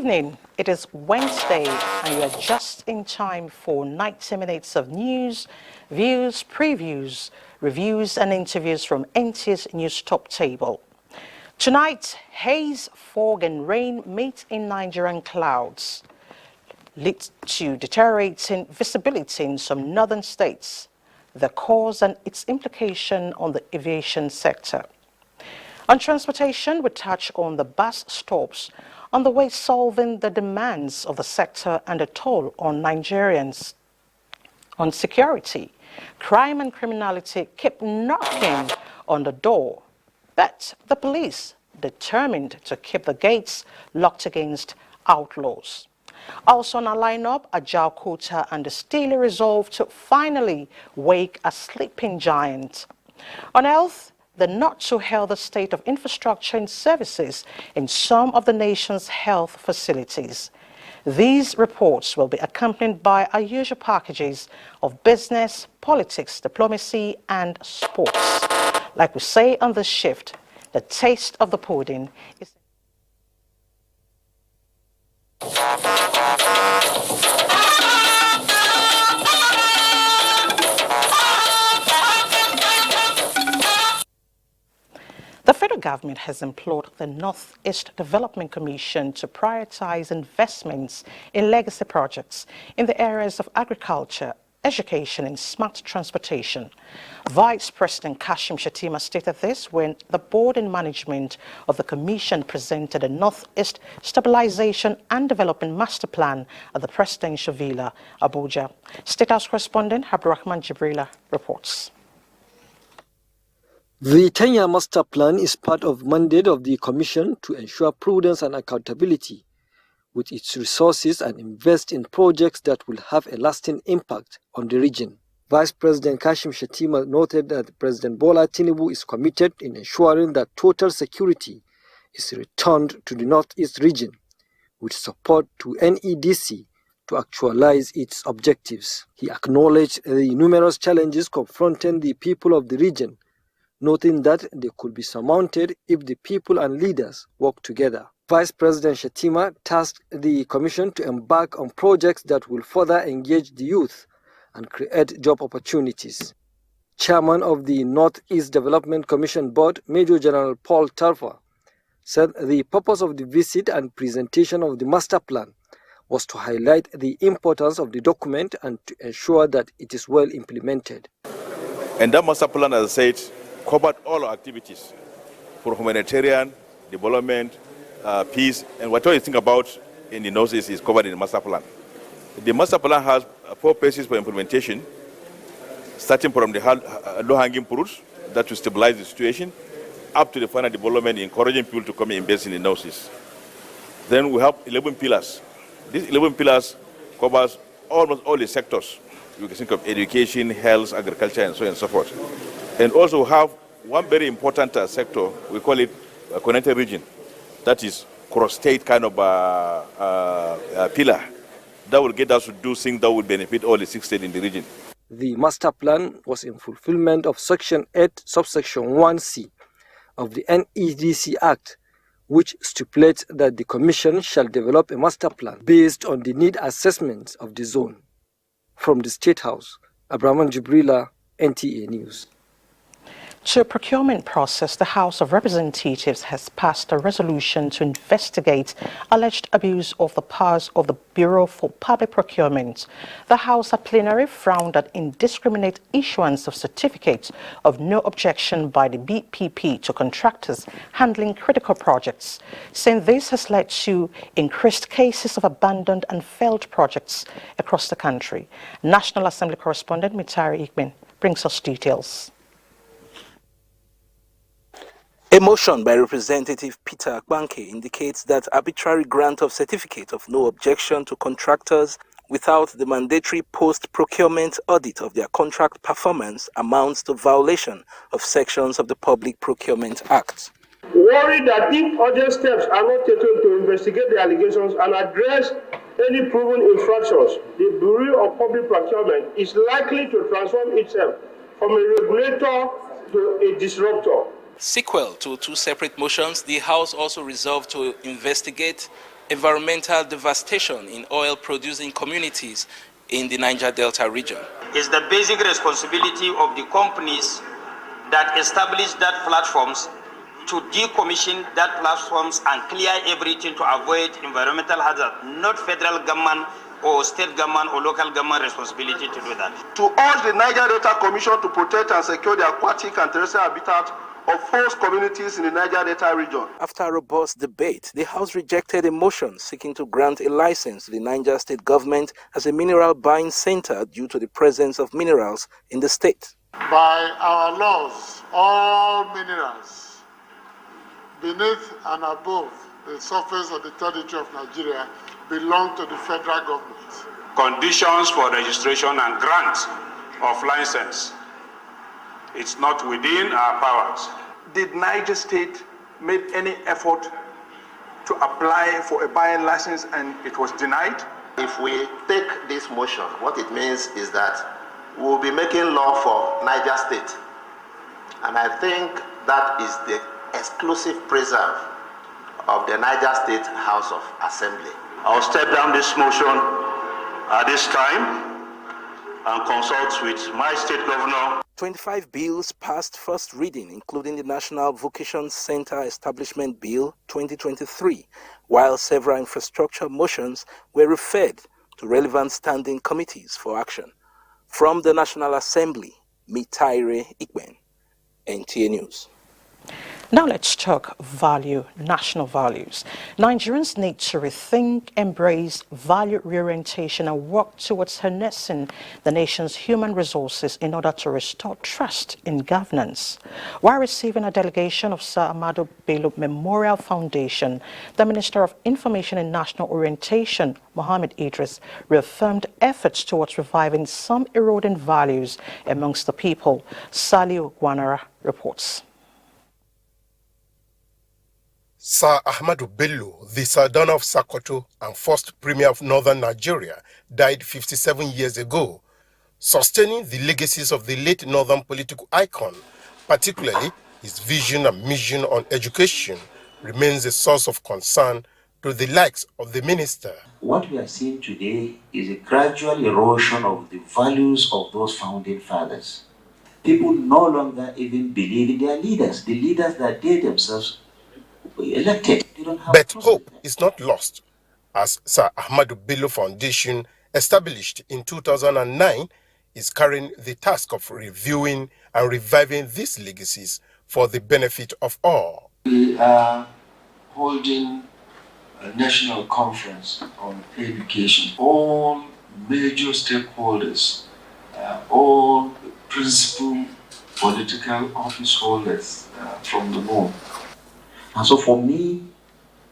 evening. It is Wednesday and you are just in time for 90 minutes of news, views, previews, reviews and interviews from NTA's News Top Table. Tonight, haze, fog and rain meet in Nigerian clouds, lead to deteriorating visibility in some northern states, the cause and its implication on the aviation sector. On transportation, we touch on the bus stops on the way solving the demands of the sector and the toll on Nigerians. On security, crime and criminality keep knocking on the door, but the police determined to keep the gates locked against outlaws. Also on our lineup, Ajao Kota and the steely resolve to finally wake a sleeping giant. On health, the not-so-healthy state of infrastructure and services in some of the nation's health facilities. These reports will be accompanied by our usual packages of business, politics, diplomacy, and sports. Like we say on this shift, the taste of the pudding is... The federal government has implored the Northeast Development Commission to prioritize investments in legacy projects in the areas of agriculture, education and smart transportation. Vice President Kashim Shettima stated this when the board and management of the commission presented a Northeast Stabilization and Development Master Plan at the Presidential Villa, Abuja. State House correspondent Abdurrahman Jibrila reports. The 10-year master plan is part of mandate of the Commission to ensure prudence and accountability with its resources and invest in projects that will have a lasting impact on the region. Vice President Kashim Shettima noted that President Bola Tinubu is committed in ensuring that total security is returned to the Northeast region with support to NEDC to actualize its objectives. He acknowledged the numerous challenges confronting the people of the region, noting that they could be surmounted if the people and leaders work together. Vice President Shettima tasked the Commission to embark on projects that will further engage the youth and create job opportunities. Chairman of the Northeast Development Commission Board, Major General Paul Tarfa, said the purpose of the visit and presentation of the master plan was to highlight the importance of the document and to ensure that it is well implemented. And that master plan, as I said, covered all our activities for humanitarian, development, peace, and whatever you think about in the Northeast is covered in the master plan. The master plan has 4 phases for implementation, starting from the low-hanging fruits that will stabilize the situation, up to the final development, encouraging people to come and invest in the Northeast. Then we have 11 pillars. These 11 pillars covers almost all the sectors. You can think of education, health, agriculture, and so on and so forth. And also have one very important sector, we call it a connected region. That is cross-state kind of pillar that will get us to do things that will benefit all the 6 states in the region. The master plan was in fulfillment of Section 8, subsection 1C of the NEDC Act, which stipulates that the Commission shall develop a master plan based on the need assessments of the zone. From the State House, Abraham Jibrila, NTA News. To a procurement process, the House of Representatives has passed a resolution to investigate alleged abuse of the powers of the Bureau for Public Procurement. The House at plenary frowned at indiscriminate issuance of certificates of no objection by the BPP to contractors handling critical projects, saying this has led to increased cases of abandoned and failed projects across the country. National Assembly correspondent Mitari Ikben brings us details. A motion by Representative Peter Akbanke indicates that arbitrary grant of certificate of no objection to contractors without the mandatory post-procurement audit of their contract performance amounts to violation of sections of the Public Procurement Act. Worried that if urgent steps are not taken to investigate the allegations and address any proven infractions, the Bureau of Public Procurement is likely to transform itself from a regulator to a disruptor. Sequel to 2 separate motions, the House also resolved to investigate environmental devastation in oil-producing communities in the Niger Delta region. It's the basic responsibility of the companies that establish that platforms to decommission that platforms and clear everything to avoid environmental hazard, not federal government or state government or local government responsibility to do that. To urge the Niger Delta Commission to protect and secure the aquatic and terrestrial habitat of host communities in the Niger Delta region. After a robust debate, the House rejected a motion seeking to grant a license to the Niger State government as a mineral buying center due to the presence of minerals in the state. By our laws, all minerals beneath and above the surface of the territory of Nigeria belong to the federal government. Conditions for registration and grant of license. It's not within our powers. Did Niger State make any effort to apply for a buying license and it was denied? If we take this motion, what it means is that we will be making law for Niger State. And I think that is the exclusive preserve of the Niger State House of Assembly. I'll step down this motion at this time and consult with my state governor. 25 bills passed first reading, including the National Vocation Center Establishment Bill 2023, while several infrastructure motions were referred to relevant standing committees for action. From the National Assembly, Mitaire Ikben, NTA News. Now let's talk national values. Nigerians need to rethink, embrace value reorientation and work towards harnessing the nation's human resources in order to restore trust in governance. While receiving a delegation of Sir Ahmadu Bello Memorial Foundation, the Minister of Information and National Orientation, Mohammed Idris, reaffirmed efforts towards reviving some eroding values amongst the people. Saliu Gwanara reports. Sir Ahmadu Bello, the Sultan of Sokoto and first Premier of Northern Nigeria, died 57 years ago. Sustaining the legacies of the late Northern political icon, particularly his vision and mission on education, remains a source of concern to the likes of the minister. What we are seeing today is a gradual erosion of the values of those founding fathers. People no longer even believe in their leaders, the leaders that they themselves elected. But hope is not lost, as Sir Ahmadu Bello Foundation, established in 2009, is carrying the task of reviewing and reviving these legacies for the benefit of all. We are holding a national conference on education. All major stakeholders, all principal political office holders from the north. And so for me,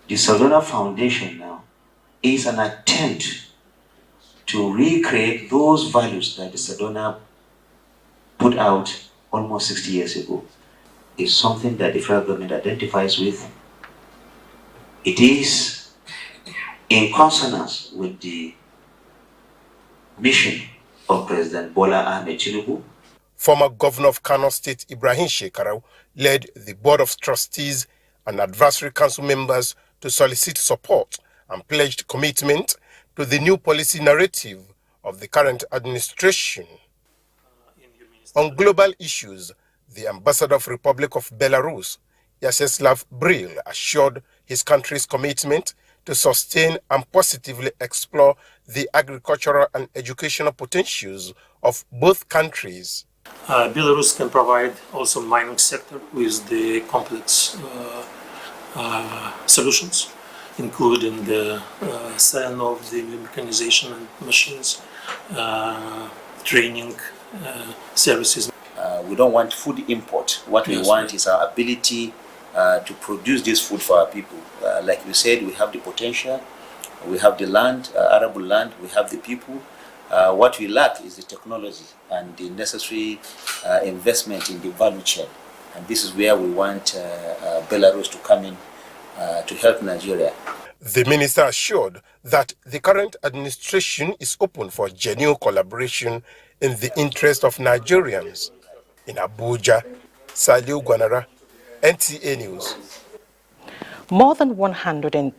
the Saldana Foundation now is an attempt to recreate those values that the Saldana put out almost 60 years ago. It's something that the federal government identifies with. It is in consonance with the mission of President Bola Ahmed Tinubu. Former Governor of Kano State Ibrahim Shekarau led the Board of Trustees and Advisory Council members to solicit support and pledged commitment to the new policy narrative of the current administration. On global issues, the Ambassador of Republic of Belarus, Yaroslav Bril, assured his country's commitment to sustain and positively explore the agricultural and educational potentials of both countries. Belarus can provide also mining sector with the complex solutions, including the sale of the mechanization and machines, training services. We don't want food import. What we want is our ability to produce this food for our people. Like we said, we have the potential, we have the land, arable land, we have the people. What we lack is the technology and the necessary investment in the value chain. And this is where we want Belarus to come in to help Nigeria. The minister assured that the current administration is open for genuine collaboration in the interest of Nigerians. In Abuja, Saliu Gwanara, NTA News. More than 100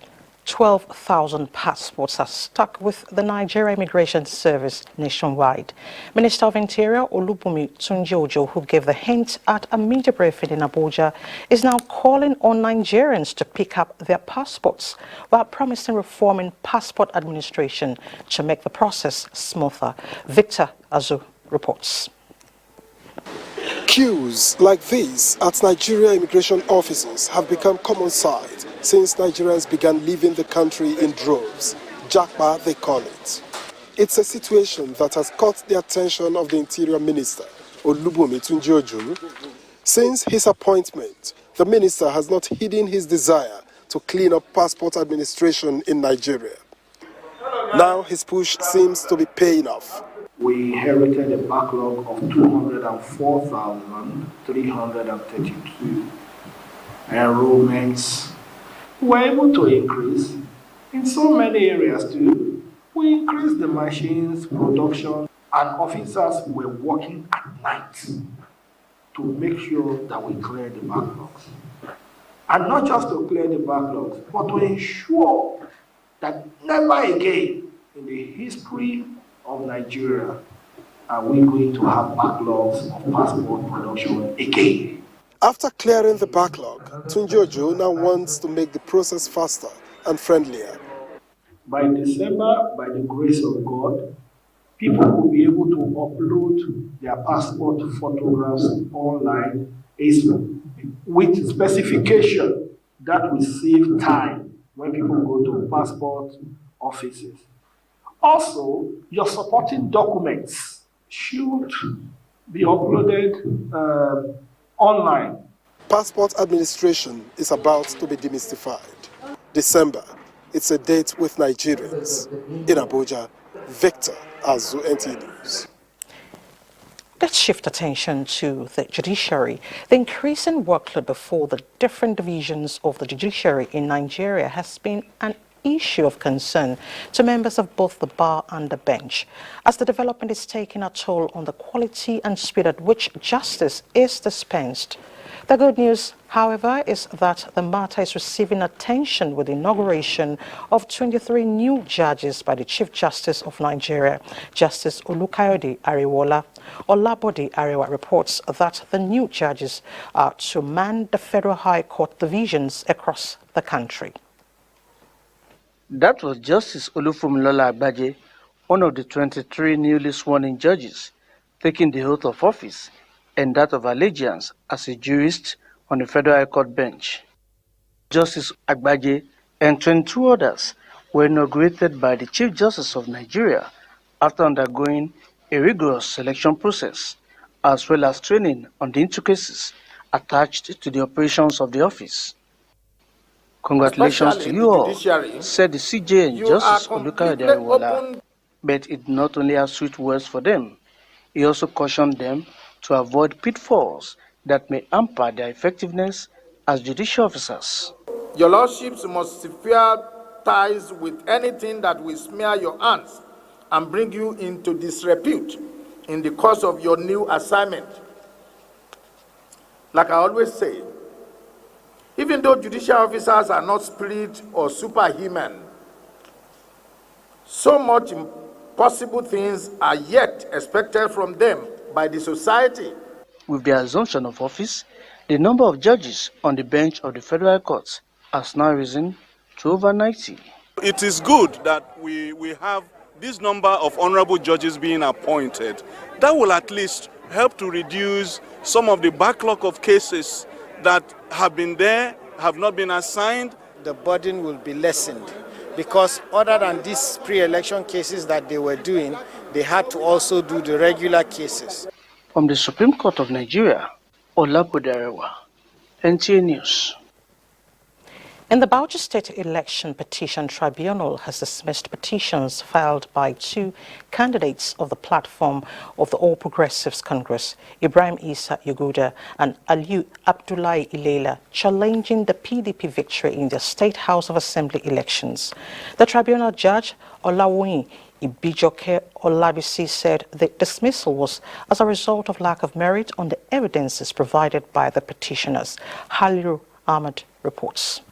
12,000 passports are stuck with the Nigerian Immigration Service nationwide. Minister of Interior Olubunmi Tunji-Ojo, who gave the hint at a media briefing in Abuja, is now calling on Nigerians to pick up their passports while promising reform in passport administration to make the process smoother. Victor Azu reports. Queues like these at Nigerian immigration offices have become common sight since Nigerians began leaving the country in droves. Japa, they call it. It's a situation that has caught the attention of the Interior Minister, Olubunmi Tunji-Ojo. Since his appointment, the minister has not hidden his desire to clean up passport administration in Nigeria. Now his push seems to be paying off. We inherited a backlog of 204,332 enrollments. We were able to increase in so many areas too. We increased the machines, production, and officers were working at night to make sure that we clear the backlogs. And not just to clear the backlogs, but to ensure that never again in the history of Nigeria are we going to have backlogs of passport production again. After clearing the backlog, Tunji-Ojo now wants to make the process faster and friendlier. By December, by the grace of God, people will be able to upload their passport photographs online with specification that will save time when people go to passport offices. Also, your supporting documents should be uploaded online. Passport administration is about to be demystified. December, it's a date with Nigerians. In Abuja, Victor Azu, NTA News. Let's shift attention to the judiciary. The increasing workload before the different divisions of the judiciary in Nigeria has been an issue of concern to members of both the bar and the bench, as the development is taking a toll on the quality and speed at which justice is dispensed. The good news, however, is that the matter is receiving attention with the inauguration of 23 new judges by the Chief Justice of Nigeria, Justice Olukayode Ariwola. Olabode Ariwa reports that the new judges are to man the Federal High Court divisions across the country. That was Justice Olufemilola Agbaje, one of the 23 newly sworn-in judges, taking the oath of office and that of allegiance as a jurist on the Federal High Court bench. Justice Agbaje and 22 others were inaugurated by the Chief Justice of Nigeria after undergoing a rigorous selection process, as well as training on the intricacies attached to the operations of the office. Congratulations to you all, said the CJ and Justice Olukayode Ariwola. But it not only has sweet words for them, he also cautioned them to avoid pitfalls that may hamper their effectiveness as judicial officers. Your lordships must sever ties with anything that will smear your hands and bring you into disrepute in the course of your new assignment. Like I always say, even though judicial officers are not spirit or superhuman, so much impossible things are yet expected from them by the society. With the assumption of office, the number of judges on the bench of the Federal Courts has now risen to over 90. It is good that we have this number of honorable judges being appointed. That will at least help to reduce some of the backlog of cases that have been there, have not been assigned. The burden will be lessened because other than these pre-election cases that they were doing, they had to also do the regular cases. From the Supreme Court of Nigeria, Olabode Ariwa, NTA News. In the Abuja State Election Petition Tribunal has dismissed petitions filed by two candidates of the platform of the All Progressives Congress, Ibrahim Isa Yuguda and Aliyu Abdullahi Ilela, challenging the PDP victory in the State House of Assembly elections. The tribunal judge, Olawoyin Ibijoke Olabisi, said the dismissal was as a result of lack of merit on the evidences provided by the petitioners. Haliru Ahmed reports.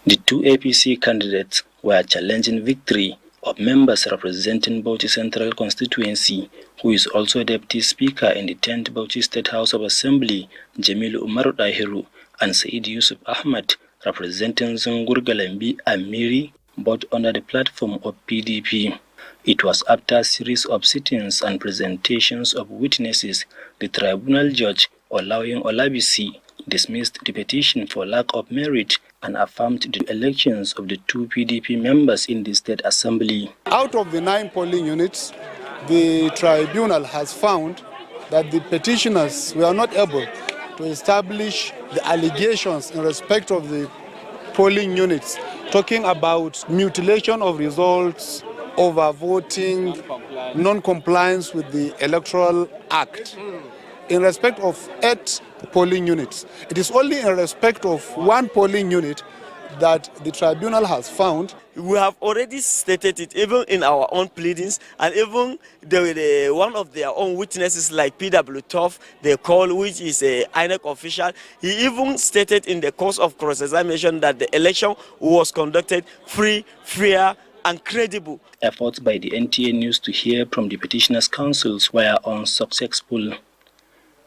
The two APC candidates were challenging victory of members representing Bauchi Central constituency, who is also Deputy Speaker in the 10th Bauchi State House of Assembly, Jamilu Umaru Dahiru, and Said Yusuf Ahmad, representing Zungur Galambi and Miri, both under the platform of PDP. It was after a series of sittings and presentations of witnesses, the tribunal judge, allowing Olabisi, dismissed the petition for lack of merit and affirmed the elections of the two PDP members in the State Assembly. Out of the 9 polling units, the tribunal has found that the petitioners were not able to establish the allegations in respect of the polling units, talking about mutilation of results, overvoting, non-compliance with the Electoral Act. In respect of 8 polling units, it is only in respect of 1 polling unit that the tribunal has found. We have already stated it even in our own pleadings, and even one of their own witnesses like PW Toff, they call, which is a INEC official, he even stated in the course of cross-examination that the election was conducted free, fair, and credible. Efforts by the NTA News to hear from the petitioners' counsels were unsuccessful.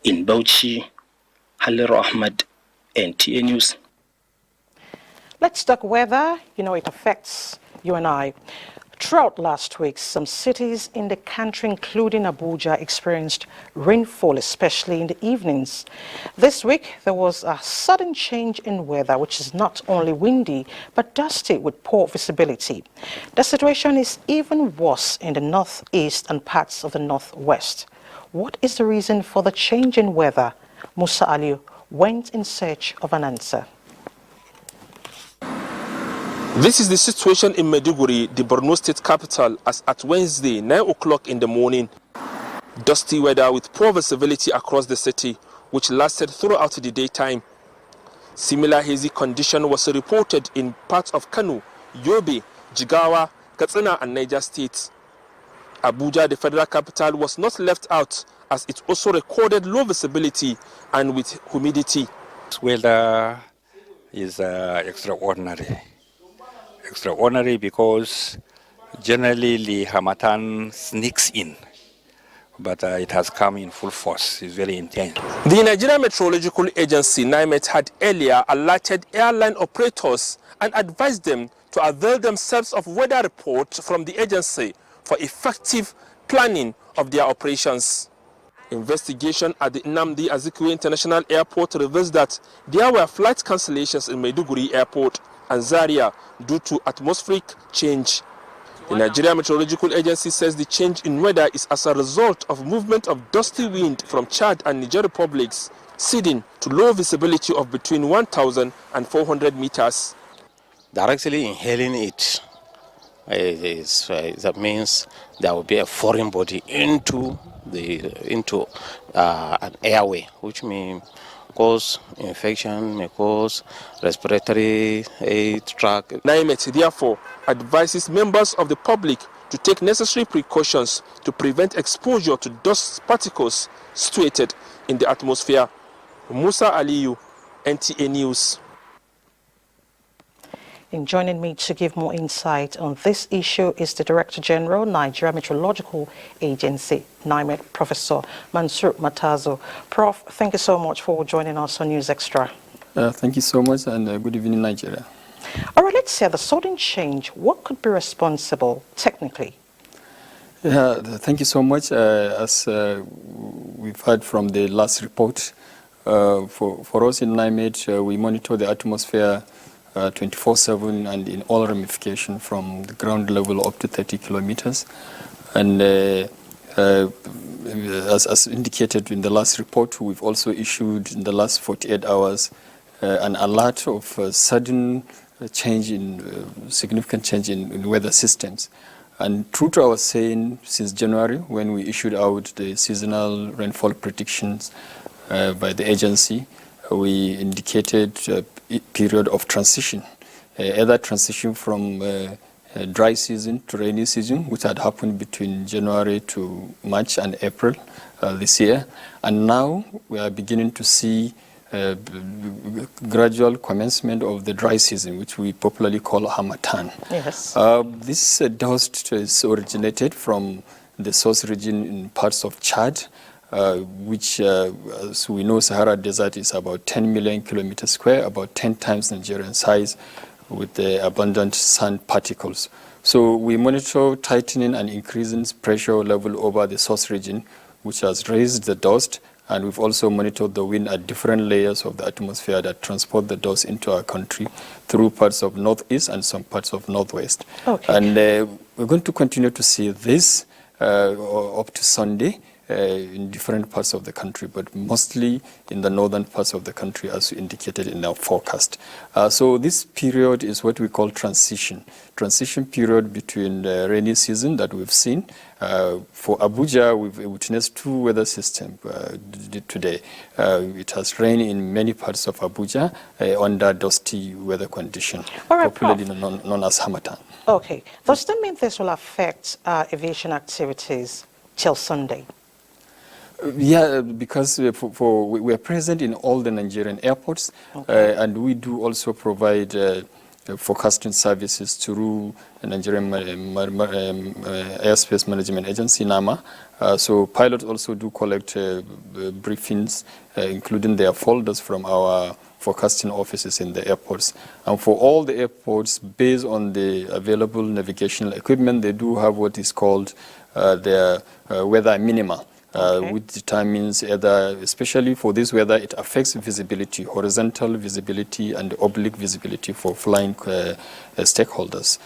In Bauchi, Halil Ahmad, NTA News. Let's talk weather. You know, it affects you and I. Throughout last week, some cities in the country, including Abuja, experienced rainfall, especially in the evenings. This week, there was a sudden change in weather, which is not only windy, but dusty with poor visibility. The situation is even worse in the northeast and parts of the northwest. What is the reason for the change in weather? Musa Aliu went in search of an answer. This is the situation in Maiduguri, the Borno state capital, as at Wednesday, 9 o'clock in the morning. Dusty weather with poor visibility across the city, which lasted throughout the daytime. Similar hazy condition was reported in parts of Kano, Yobe, Jigawa, Katsina and Niger states. Abuja, the federal capital, was not left out, as it also recorded low visibility and with humidity. Weather is extraordinary. Extraordinary because generally the Harmattan sneaks in, but it has come in full force. It's very intense. The Nigerian Meteorological Agency, NIMET, had earlier alerted airline operators and advised them to avail themselves of weather reports from the agency for effective planning of their operations. Investigation at the Nnamdi Azikiwe International Airport reveals that there were flight cancellations in Maiduguri Airport and Zaria due to atmospheric change. The Nigerian Meteorological Agency says the change in weather is as a result of movement of dusty wind from Chad and Niger republics, leading to low visibility of between 1,000 and 400 meters. Directly inhaling it, that means there will be a foreign body into an airway, which means cause infection, may cause respiratory tract. NIMET therefore advises members of the public to take necessary precautions to prevent exposure to dust particles situated in the atmosphere. Musa Aliyu, NTA News. In joining me to give more insight on this issue is the Director General, Nigeria Meteorological Agency, NIMET, Professor Mansour Matazo. Prof, thank you so much for joining us on News Extra. Thank you so much, and good evening, Nigeria. All right, let's say the sudden change. What could be responsible technically? Thank you so much. As we've heard from the last report, for us in NIMET, we monitor the atmosphere 24/7 and in all ramifications from the ground level up to 30 kilometers. And as indicated in the last report, we've also issued in the last 48 hours an alert of sudden change significant change in weather systems. And true to our saying since January, when we issued out the seasonal rainfall predictions by the agency, we indicated a period of transition, either transition from dry season to rainy season, which had happened between January to March and April this year. And now we are beginning to see gradual commencement of the dry season, which we popularly call Harmattan. Yes. This dust is originated from the source region in parts of Chad, which, as we know, Sahara Desert is about 10 million kilometers square, about 10 times Nigerian size, with the abundant sand particles. So we monitor tightening and increasing pressure level over the source region, which has raised the dust, and we've also monitored the wind at different layers of the atmosphere that transport the dust into our country through parts of northeast and some parts of northwest. Okay. And we're going to continue to see this up to Sunday in different parts of the country, but mostly in the northern parts of the country, as indicated in our forecast. So this period is what we call transition period between the rainy season that we've seen. For Abuja, we've witnessed two weather systems today. It has rained in many parts of Abuja under dusty weather condition, popularly known as Harmattan. Okay. Does that mean this will affect aviation activities till Sunday? Yeah, because we are present in all the Nigerian airports, and we do also provide forecasting services through the Nigerian Airspace Management Agency, NAMA. So pilots also do collect briefings, including their folders from our forecasting offices in the airports. And for all the airports, based on the available navigational equipment, they do have what is called their weather minima. Which determines either, especially for this weather, it affects visibility, horizontal visibility and oblique visibility for flying stakeholders.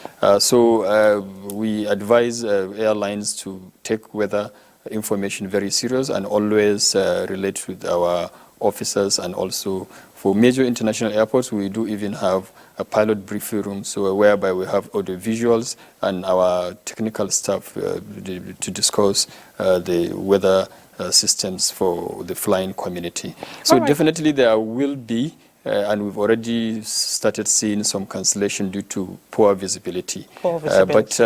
So we advise airlines to take weather information very serious and always relate with our officers. And also for major international airports, we do even have a pilot briefing room, so whereby we have audio visuals and our technical staff to discuss the weather systems for the flying community. So definitely there will be, and we've already started seeing some cancellation due to poor visibility. But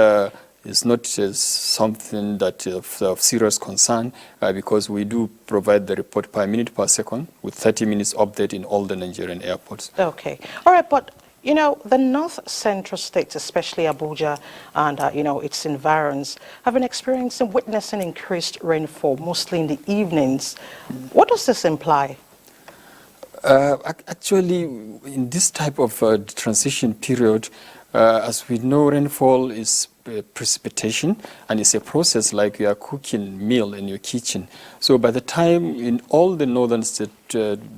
it's not something that of serious concern because we do provide the report per minute per second with 30 minutes update in all the Nigerian airports. Okay. All right, but you know, the north central states, especially Abuja and, you know, its environs, have been experiencing, witnessing increased rainfall, mostly in the evenings. What does this imply? Actually, in this type of transition period, as we know, rainfall is precipitation, and it's a process like you are cooking meal in your kitchen. So by the time in all the northern states,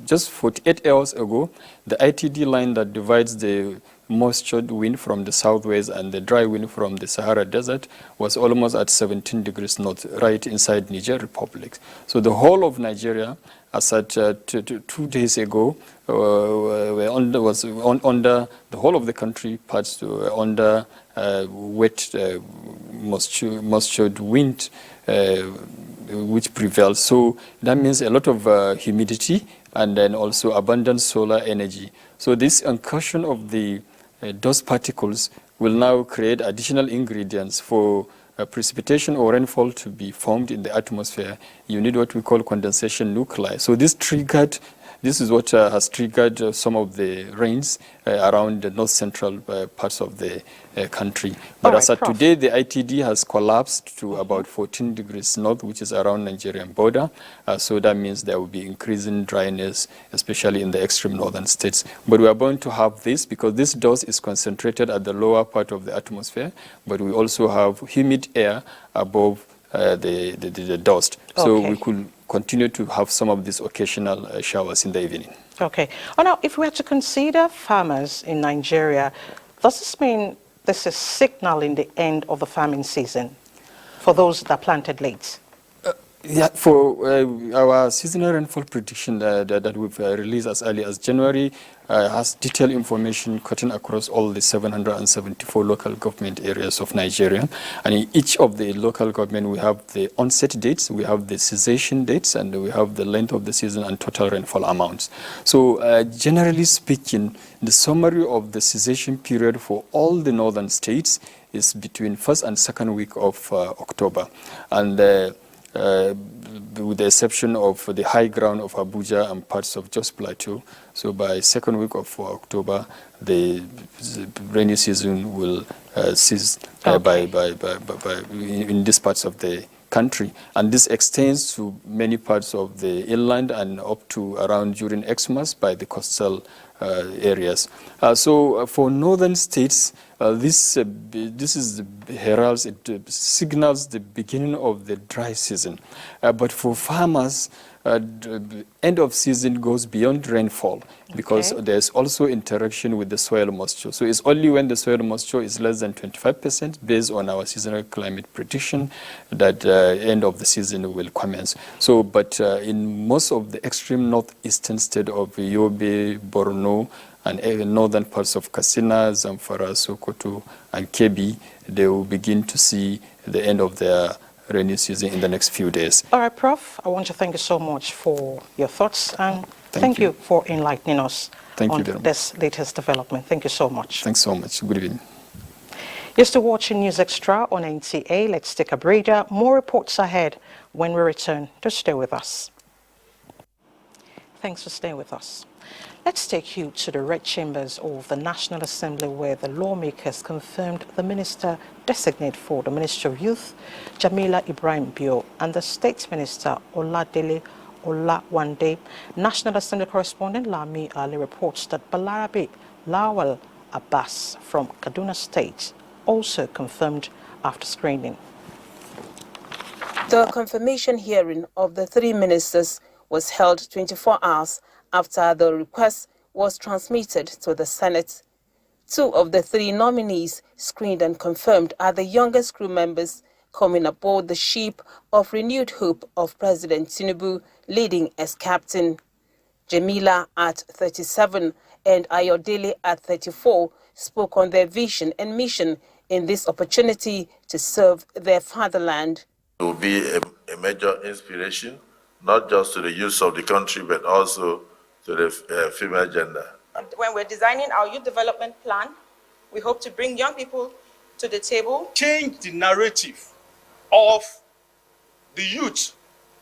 just 48 hours ago, the ITD line that divides the moisture wind from the southwest and the dry wind from the Sahara Desert was almost at 17 degrees north, right inside Niger Republic. So the whole of Nigeria, as at 2 days ago, was under the whole of the country, parts under wet, moistured wind, which prevails. So that means a lot of humidity and then also abundant solar energy. So this incursion of the dust particles will now create additional ingredients for precipitation or rainfall to be formed in the atmosphere. You need what we call condensation nuclei. So this is what has triggered some of the rains around the north central parts of the country. But as of today, the ITD has collapsed to about 14 degrees north, which is around Nigerian border. So that means there will be increasing dryness, especially in the extreme northern states. But we are going to have this because this dust is concentrated at the lower part of the atmosphere, but we also have humid air above the dust. So we could continue to have some of these occasional showers in the evening. Okay. Oh, now, if we were to consider farmers in Nigeria, does this mean this is signaling the end of the farming season for those that planted late? Yeah, for our seasonal rainfall prediction that we've released as early as January has detailed information cutting across all the 774 local government areas of Nigeria. And in each of the local government, we have the onset dates, we have the cessation dates, and we have the length of the season and total rainfall amounts. So generally speaking, the summary of the cessation period for all the northern states is between first and second week of October. And with the exception of the high ground of Abuja and parts of Jos Plateau. So by second week of October, the rainy season will cease in these parts of the country. And this extends to many parts of the inland and up to around during Xmas by the coastal areas. So for northern states, this heralds, it signals the beginning of the dry season. But for farmers, the end of season goes beyond rainfall because there's also interaction with the soil moisture. So it's only when the soil moisture is less than 25% based on our seasonal climate prediction that end of the season will commence. So, but in most of the extreme northeastern state of Yobe, Borno, and northern parts of Katsina, Zamfara, Sokoto, and Kebbi, they will begin to see the end of their rainy season in the next few days. All right, Prof, I want to thank you so much for your thoughts and thank you for enlightening us on this latest development. Thank you so much. Thanks so much. Good evening. You're still watching News Extra on NTA. Let's take a breather. More reports ahead when we return. Just stay with us. Thanks for staying with us. Let's take you to the red chambers of the National Assembly where the lawmakers confirmed the Minister Designate for the Ministry of Youth, Jamila Ibrahim Bio, and the State Minister Oladele Olawande. National Assembly correspondent Lami Ali reports that Balarabe Lawal Abbas from Kaduna State also confirmed after screening. The confirmation hearing of the three ministers was held 24 hours after the request was transmitted to the Senate. Two of the three nominees screened and confirmed are the youngest crew members coming aboard the ship of renewed hope of President Tinubu leading as captain. Jamila at 37 and Ayodele at 34 spoke on their vision and mission in this opportunity to serve their fatherland. It will be a major inspiration, not just to the youth of the country, but also to the female gender. When we're designing our youth development plan, we hope to bring young people to the table. Change the narrative of the youth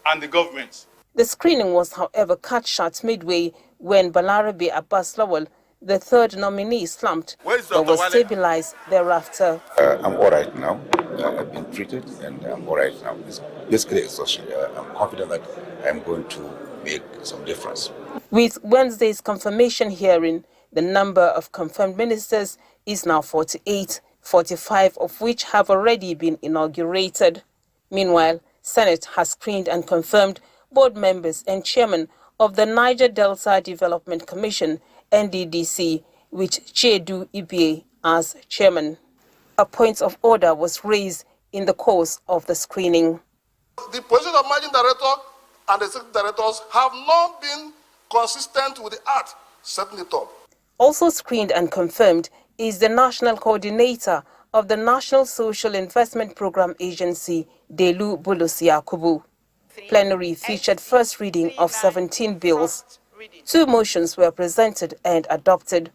and the government. The screening was, however, cut short midway when Balarabe Abbas Lawal, the third nominee, slumped, but was stabilized thereafter. I'm all right now. I've been treated and I'm all right now. Basically, I'm confident that I'm going to make some difference. With Wednesday's confirmation hearing, the number of confirmed ministers is now 48, 45 of which have already been inaugurated. Meanwhile, Senate has screened and confirmed board members and chairman of the Niger Delta Development Commission, NDDC, with Chiedu Ibie as chairman. A point of order was raised in the course of the screening. The position of managing director and the executive directors have not been consistent with the act, setting it up. Also screened and confirmed is the national coordinator of the National Social Investment Program Agency, Delu Bulus Yakubu. Plenary featured first reading of 17 bills. 2 motions were presented and adopted.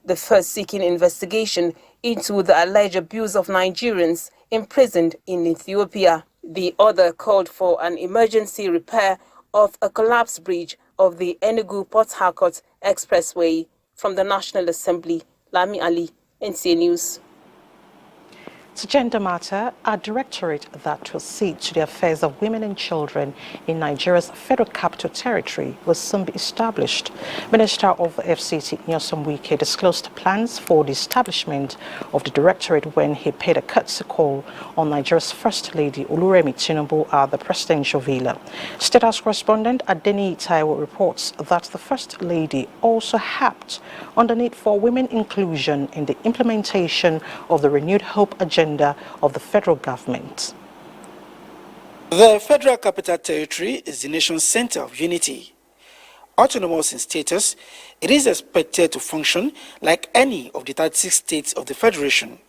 The first seeking investigation into the alleged abuse of Nigerians imprisoned in Ethiopia. The other called for an emergency repair of a collapsed bridge of the Enugu-Port Harcourt Expressway. From the National Assembly, Lami Ali, NTA News. To gender matter, a directorate that will see to the affairs of women and children in Nigeria's Federal Capital Territory will soon be established. Minister of the FCT, Nyesom Wike, disclosed plans for the establishment of the directorate when he paid a courtesy call on Nigeria's First Lady, Oluremi Tinubu, at the presidential villa. State House correspondent Adeni Taiwo reports that the First Lady also harped on the need for women inclusion in the implementation of the Renewed Hope agenda of the federal government. The Federal Capital Territory is the nation's center of unity. Autonomous in status, it is expected to function like any of the 36 states of the Federation.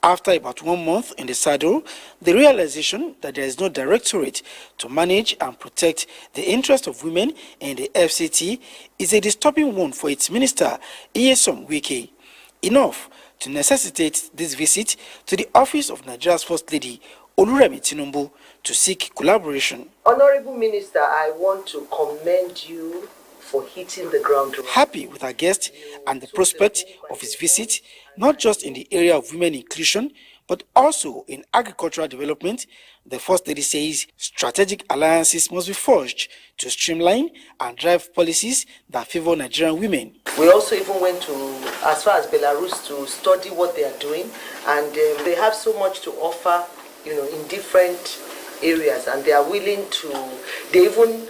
After about 1 month in the saddle, the realization that there is no directorate to manage and protect the interests of women in the FCT is a disturbing one for its minister, Nyesom Wike. Enough to necessitate this visit to the office of Nigeria's First Lady, Oluremi Tinubu to seek collaboration. Honorable Minister, I want to commend you for hitting the ground running. Happy with our guest and the prospect of his visit, not just in the area of women inclusion, but also in agricultural development, the First Lady says strategic alliances must be forged to streamline and drive policies that favor Nigerian women. We also even went to as far as Belarus to study what they are doing, and they have so much to offer, in different areas, and they are willing to. They even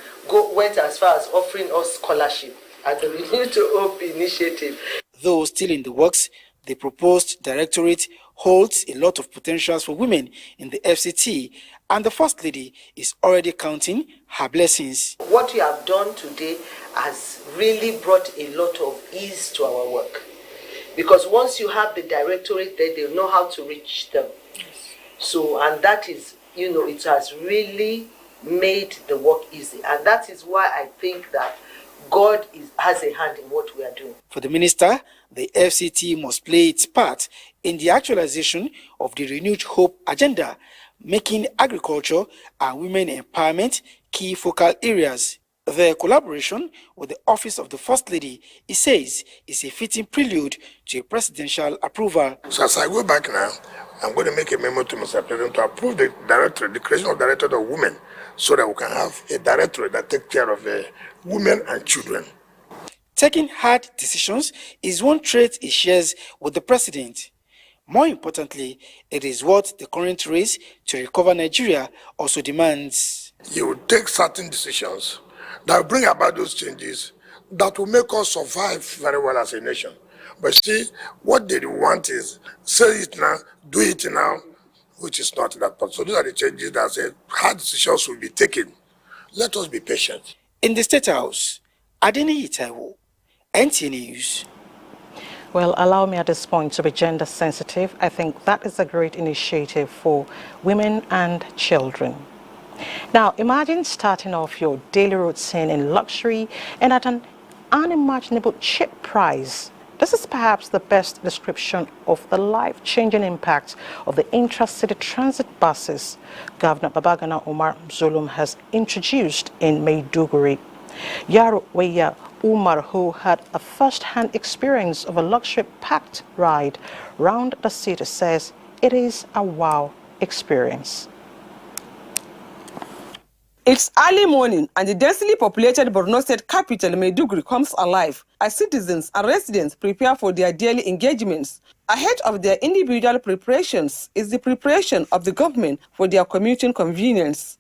went as far as offering us scholarship at the Renew to Hope initiative. Though still in the works, the proposed directorate holds a lot of potentials for women in the FCT, and the First Lady is already counting her blessings. What you have done today has really brought a lot of ease to our work, because once you have the directorate there, they know how to reach them. So, and that is, it has really made the work easy, and that is why I think that God has a hand in what we are doing. For the minister, the FCT must play its part in the actualization of the Renewed Hope agenda, making agriculture and women empowerment key focal areas. The collaboration with the Office of the First Lady, he says, is a fitting prelude to a presidential approval. So as I go back now, I'm going to make a memo to Mr. President to approve the creation of directorate of women, so that we can have a directorate that takes care of women and children. Taking hard decisions is one trait he shares with the president. More importantly, it is what the current race to recover Nigeria also demands. You will take certain decisions that will bring about those changes that will make us survive very well as a nation. But see, what they want is say it now, do it now, which is not that. So those are the changes that say hard decisions will be taken. Let us be patient. In the State House, Adeniyi Taiwo, NTA News. Well, allow me at this point to be gender sensitive. I think that is a great initiative for women and children. Now, imagine starting off your daily routine in luxury and at an unimaginable cheap price. This is perhaps the best description of the life-changing impact of the intra-city transit buses Governor Babagana Umar Zulum has introduced in Maiduguri. Yaro Weya Umar, who had a first-hand experience of a luxury-packed ride round the city, says it is a wow experience. It's early morning and the densely populated Borno State capital Maiduguri comes alive as citizens and residents prepare for their daily engagements. Ahead of their individual preparations is the preparation of the government for their commuting convenience.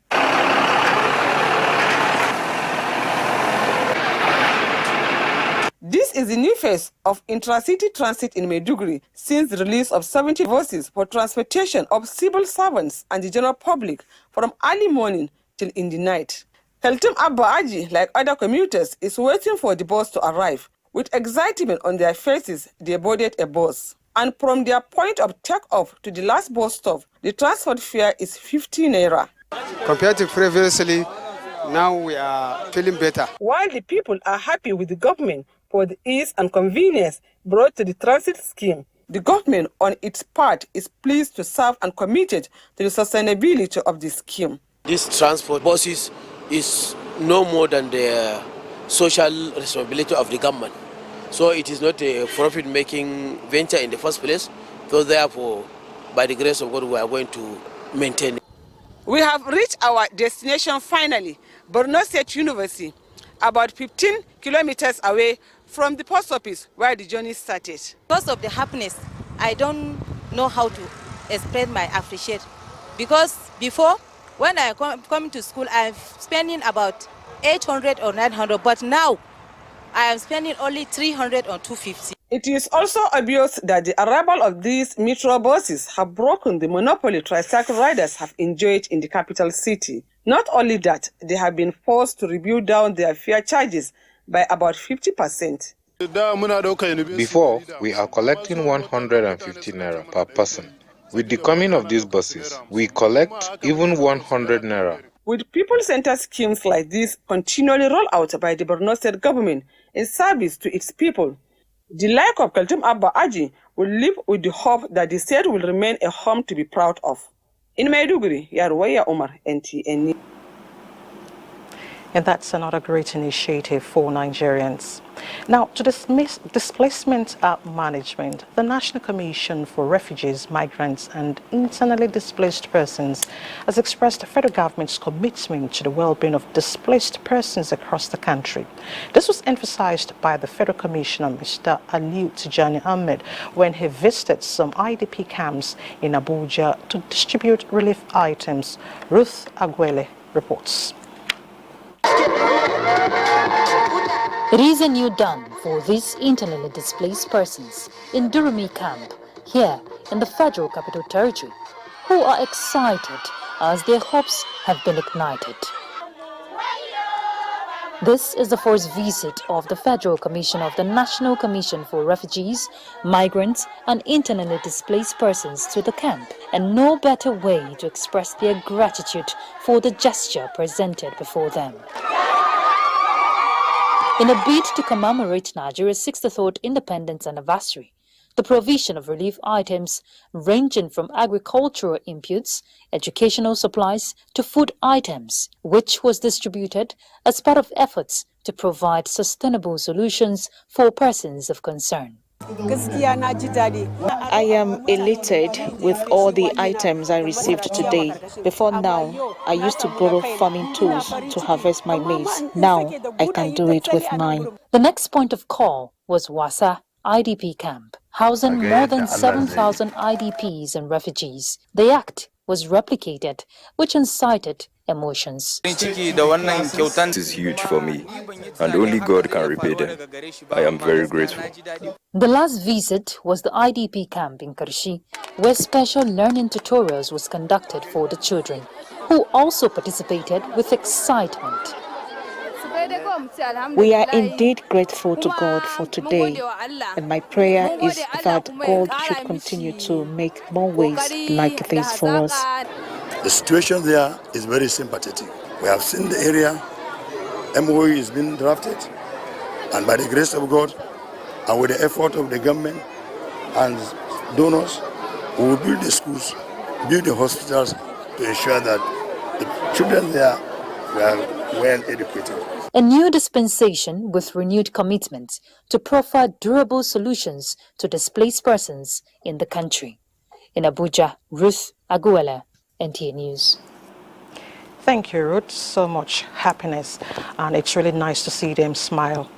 This is the new phase of intra-city transit in Maiduguri since the release of 70 buses for transportation of civil servants and the general public from early morning till in the night. Kaltum Abba Aji, like other commuters, is waiting for the bus to arrive. With excitement on their faces, they boarded a bus. And from their point of takeoff to the last bus stop, the transport fare is 50 naira. Compared to previously, now we are feeling better. While the people are happy with the government for the ease and convenience brought to the transit scheme, the government on its part is pleased to serve and committed to the sustainability of the scheme. This transport buses is no more than the social responsibility of the government. So it is not a profit-making venture in the first place. So therefore, by the grace of God, we are going to maintain it. We have reached our destination finally, Borno State University, about 15 kilometers away from the post office where the journey started. Because of the happiness, I don't know how to explain my appreciation. Because before, when I come to school, I'm spending about 800 or 900, but now I am spending only 300 or 250. It is also obvious that the arrival of these metro buses have broken the monopoly tricycle riders have enjoyed in the capital city. Not only that, they have been forced to review down their fare charges by about 50%. Before, we are collecting 150 naira per person. With the coming of these buses, we collect even 100 naira. With people-centered schemes like this continually rolled out by the Borno State government in service to its people, the like of Kaltum Abba Aji will live with the hope that the state will remain a home to be proud of. In Maiduguri, Yarwaya Omar, NTA. And that's another great initiative for Nigerians. Now, to displacement management, the National Commission for Refugees, Migrants and Internally Displaced Persons has expressed the federal government's commitment to the well-being of displaced persons across the country. This was emphasized by the Federal Commissioner, Mr. Aliu Tijani Ahmed, when he visited some IDP camps in Abuja to distribute relief items. Ruth Aguele reports. It is a new dawn for these internally displaced persons in Durumi camp, here in the Federal Capital Territory, who are excited as their hopes have been ignited. This is the first visit of the Federal Commission of the National Commission for Refugees, Migrants and Internally Displaced Persons to the camp, and no better way to express their gratitude for the gesture presented before them. In a bid to commemorate Nigeria's 63rd independence anniversary, the provision of relief items ranging from agricultural inputs, educational supplies to food items, which was distributed as part of efforts to provide sustainable solutions for persons of concern. I am elated with all the items I received today. Before now, I used to borrow farming tools to harvest my maize. Now, I can do it with mine. The next point of call was Wasa IDP camp, housing more than 7,000 IDPs and refugees. The act was replicated, which incited emotions. This is huge for me, and only God can repay them. I am very grateful. The last visit was the IDP camp in Karshi, where special learning tutorials was conducted for the children, who also participated with excitement. We are indeed grateful to God for today, and my prayer is that God should continue to make more ways like this for us. The situation there is very sympathetic. We have seen the area, MOU is being drafted, and by the grace of God, and with the effort of the government and donors, we will build the schools, build the hospitals to ensure that the children there were well educated. A new dispensation with renewed commitment to provide durable solutions to displaced persons in the country. In Abuja, Ruth Aguele, NTA News. Thank you, Ruth. So much happiness, and it's really nice to see them smile.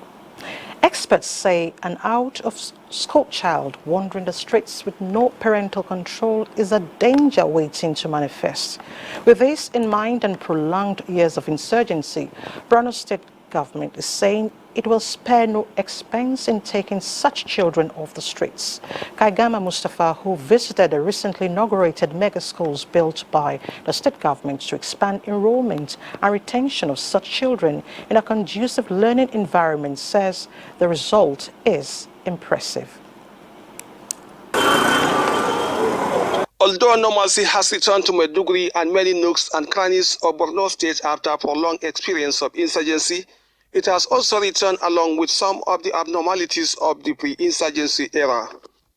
Experts say an out-of-school child wandering the streets with no parental control is a danger waiting to manifest. With this in mind and prolonged years of insurgency, Borno State government is saying it will spare no expense in taking such children off the streets. Kaigama Mustafa, who visited the recently inaugurated mega schools built by the state government to expand enrollment and retention of such children in a conducive learning environment, says the result is impressive. Although normalcy has returned to Maiduguri and many nooks and crannies of Borno State after a prolonged experience of insurgency, it has also returned along with some of the abnormalities of the pre-insurgency era.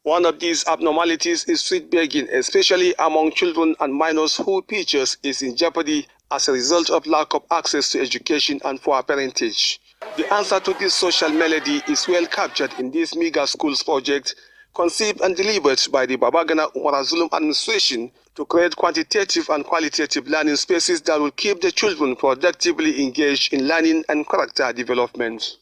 One of these abnormalities is street begging, especially among children and minors whose future is in jeopardy as a result of lack of access to education and poor parentage. The answer to this social malady is well captured in this mega schools project, conceived and delivered by the Babagana Umar Zulum administration to create quantitative and qualitative learning spaces that will keep the children productively engaged in learning and character development.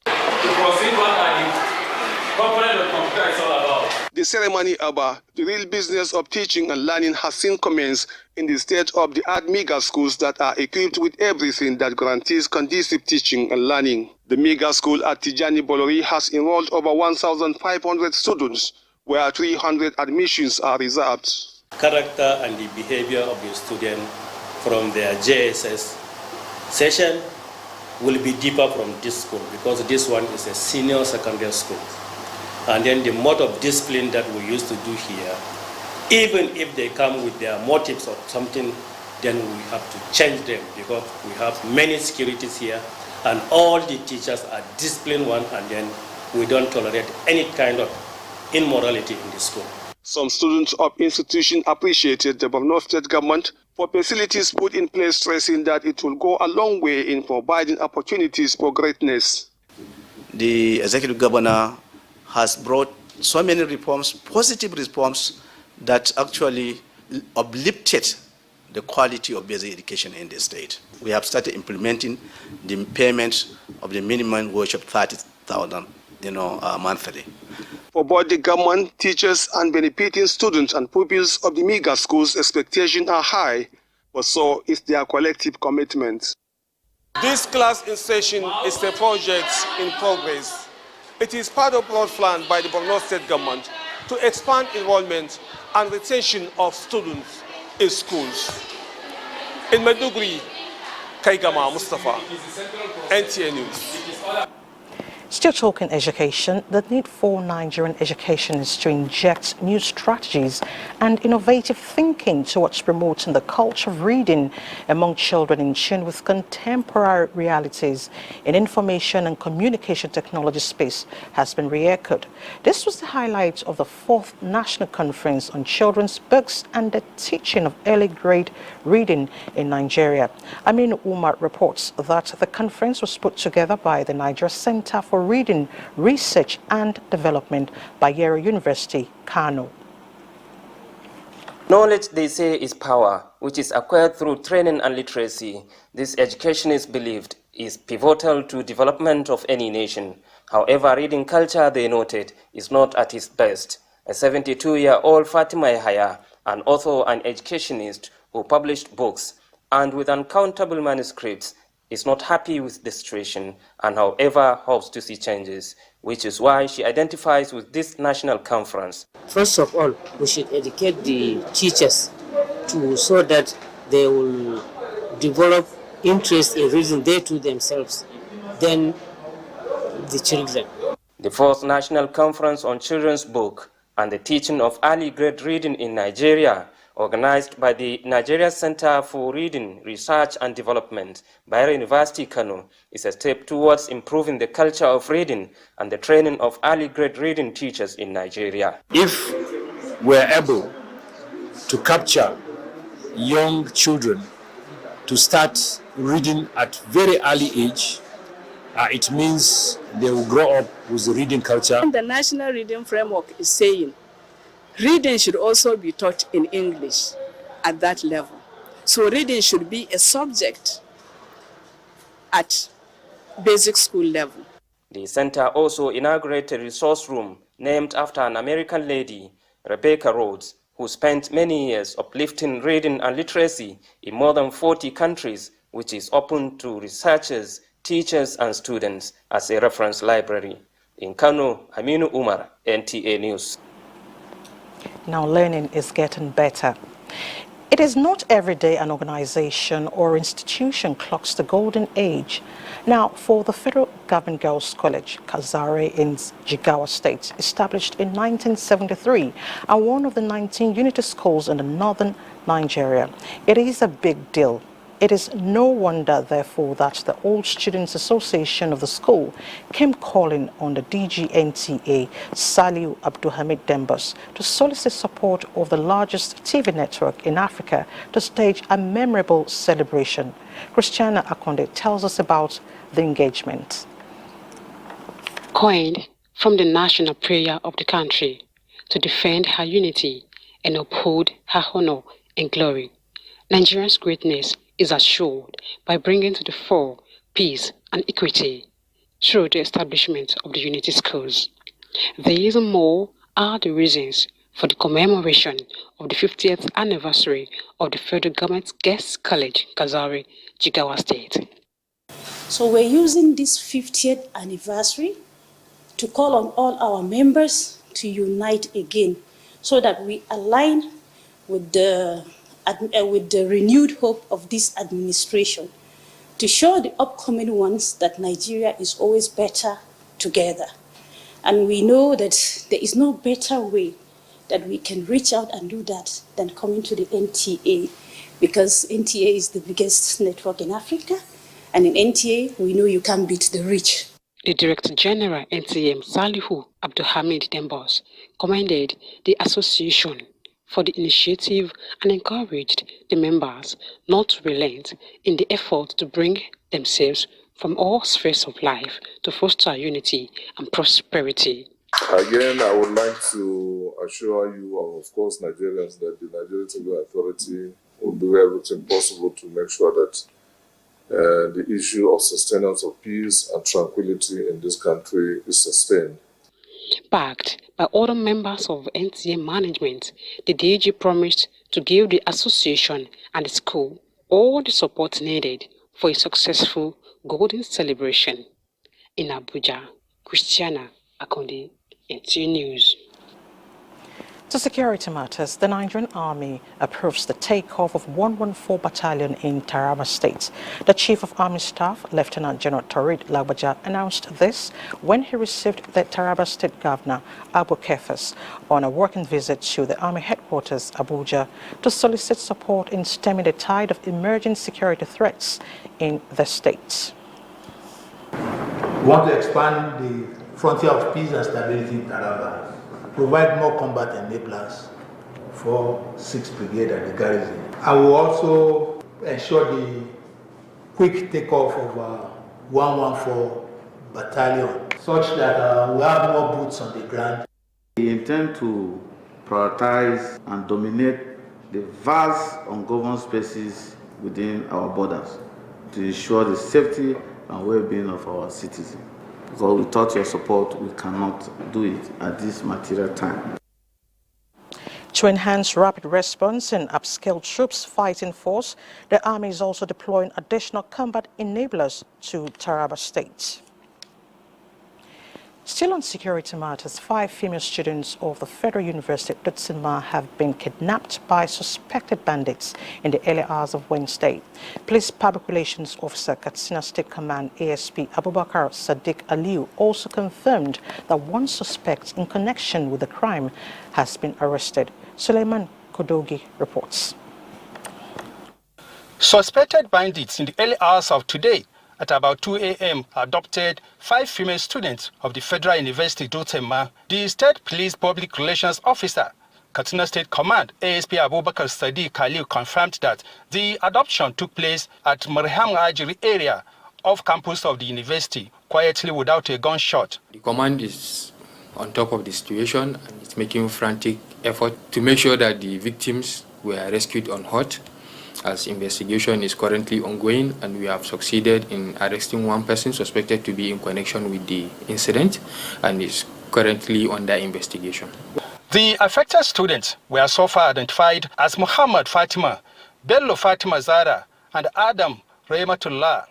The ceremony about the real business of teaching and learning has seen commence in the state-of-the-art mega schools that are equipped with everything that guarantees conducive teaching and learning. The mega school at Tijani Bolori has enrolled over 1,500 students, where 300 admissions are reserved. Character and the behavior of the student from their JSS session will be deeper from this school, because this one is a senior secondary school. And then the mode of discipline that we used to do here, even if they come with their motives or something, then we have to change them, because we have many securities here and all the teachers are disciplined one, and then we don't tolerate any kind of immorality in the school. Some students of institution appreciated the Borno State government for facilities put in place, stressing that it will go a long way in providing opportunities for greatness. The executive governor has brought so many reforms, positive reforms, that actually uplifted the quality of basic education in the state. We have started implementing the payment of the minimum wage of 30,000, monthly. For both the government, teachers, and benefiting students and pupils of the mega schools, expectations are high, but so is their collective commitment. This class in session is a project in progress. It is part of a broad plan by the Borno State government to expand enrollment and retention of students in schools. In Maiduguri, Kaigama Mustafa, NTA News. Still talking education, the need for Nigerian education is to inject new strategies and innovative thinking towards promoting the culture of reading among children in tune with contemporary realities in information and communication technology space has been re-echoed. This was the highlight of the 4th National Conference on Children's Books and the Teaching of Early Grade Reading in Nigeria. Amin Umar reports that the conference was put together by the Nigeria Center for Reading Research and Development, Bayero University, Kano. Knowledge, they say, is power, which is acquired through training and literacy. This education is believed is pivotal to development of any nation. However, reading culture, they noted, is not at its best. A 72-year-old Fatima Yahya, an author and educationist who published books and with uncountable manuscripts, is not happy with the situation and however hopes to see changes, which is why she identifies with this national conference. First of all, we should educate the teachers so that they will develop interest in reading they to themselves, then the children. The 4th National Conference on Children's Book and the Teaching of Early Grade Reading in Nigeria, organized by the Nigeria Center for Reading, Research and Development, Bayero University, Kano, is a step towards improving the culture of reading and the training of early grade reading teachers in Nigeria. If we're able to capture young children to start reading at very early age, it means they will grow up with the reading culture. The National Reading Framework is saying reading should also be taught in English at that level. So reading should be a subject at basic school level. The center also inaugurated a resource room named after an American lady, Rebecca Rhodes, who spent many years uplifting reading and literacy in more than 40 countries, which is open to researchers, teachers, and students as a reference library. In Kano, Aminu Umar, NTA News. Now learning is getting better. It is not every day an organization or institution clocks the golden age. Now, for the Federal Government Girls College, Kazare in Jigawa State, established in 1973 and one of the 19 unity schools in the northern Nigeria, it is a big deal. It is no wonder, therefore, that the Old Students Association of the school came calling on the DG NTA, Saliu Abdulhamid Dembos, to solicit support of the largest TV network in Africa to stage a memorable celebration. Christiana Akonde tells us about the engagement. Coined from the national prayer of the country to defend her unity and uphold her honor and glory, Nigeria's greatness is assured by bringing to the fore peace and equity through the establishment of the unity schools. These and more are the reasons for the commemoration of the 50th anniversary of the Federal Government Girls College, Kazare, Jigawa State. So we're using this 50th anniversary to call on all our members to unite again so that we align with the renewed hope of this administration to show the upcoming ones that Nigeria is always better together. And we know that there is no better way that we can reach out and do that than coming to the NTA, because NTA is the biggest network in Africa, and in NTA, we know you can't beat the rich. The Director General NTM Salihu Abdulhamid Dembos commended the association for the initiative and encouraged the members not to relent in the effort to bring themselves from all spheres of life to foster unity and prosperity. Again, I would like to assure you, of course, Nigerians, that the Nigerian Civil Authority will do everything possible to make sure that the issue of sustenance of peace and tranquility in this country is sustained. Backed by other members of NTA management, the DG promised to give the association and the school all the support needed for a successful golden celebration. In Abuja, Christiana Akonde, NTA News. To security matters, the Nigerian Army approves the takeoff of 114 Battalion in Taraba State. The Chief of Army Staff, Lieutenant General Tarid Lagbaja, announced this when he received the Taraba State Governor, Abu Kefas, on a working visit to the Army headquarters, Abuja, to solicit support in stemming the tide of emerging security threats in the state. We want to expand the frontier of peace and stability in Taraba, provide more combat enablers for 6th Brigade and the garrison. I will also ensure the quick takeoff of 114 Battalion, such that we have more boots on the ground. We intend to prioritize and dominate the vast ungoverned spaces within our borders to ensure the safety and well-being of our citizens. Because without your support, we cannot do it at this material time. To enhance rapid response and upscale troops fighting force, the Army is also deploying additional combat enablers to Taraba State. Still on security matters, 5 female students of the Federal University of Dutsima have been kidnapped by suspected bandits in the early hours of Wednesday. Police Public Relations Officer, Katsina State Command ASP Abubakar Sadiq Aliu also confirmed that one suspect in connection with the crime has been arrested. Suleiman Kodogi reports. Suspected bandits in the early hours of today at about 2 a.m. abducted 5 female students of the Federal University Dutema. The State Police Public Relations Officer, Katsina State Command ASP Abubakar Sadiq Aliu, confirmed that the adoption took place at Marham Ajiri area off campus of the university, quietly without a gunshot. The command is on top of the situation and it's making frantic effort to make sure that the victims were rescued unhurt, as investigation is currently ongoing, and we have succeeded in arresting one person suspected to be in connection with the incident and is currently under investigation. The affected students were so far identified as Muhammad Fatima, Bello Fatima Zara, and Adam Rahmatullah.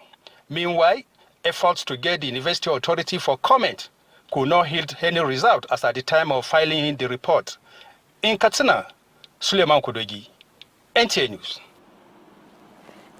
Meanwhile, efforts to get the university authority for comment could not yield any result as at the time of filing in the report. In Katsina, Suleiman Kodogi, NTA News.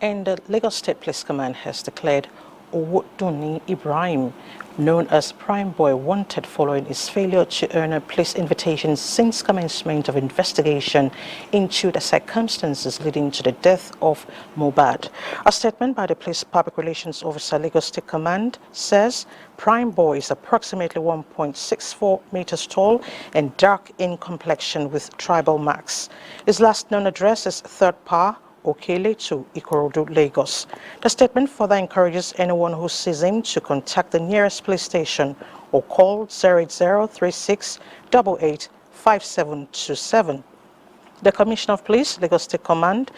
And the Lagos State Police Command has declared Owodunni Ibrahim, known as Prime Boy, wanted following his failure to earn a police invitation since commencement of investigation into the circumstances leading to the death of Mohbad. A statement by the Police Public Relations Officer, Lagos State Command, says Prime Boy is approximately 1.64 meters tall and dark in complexion with tribal marks. His last known address is 3rd Pa, Okele to Ikorodu, Lagos. The statement further encourages anyone who sees him to contact the nearest police station or call 08036 88 5727. The Commissioner of Police, Lagos State Command,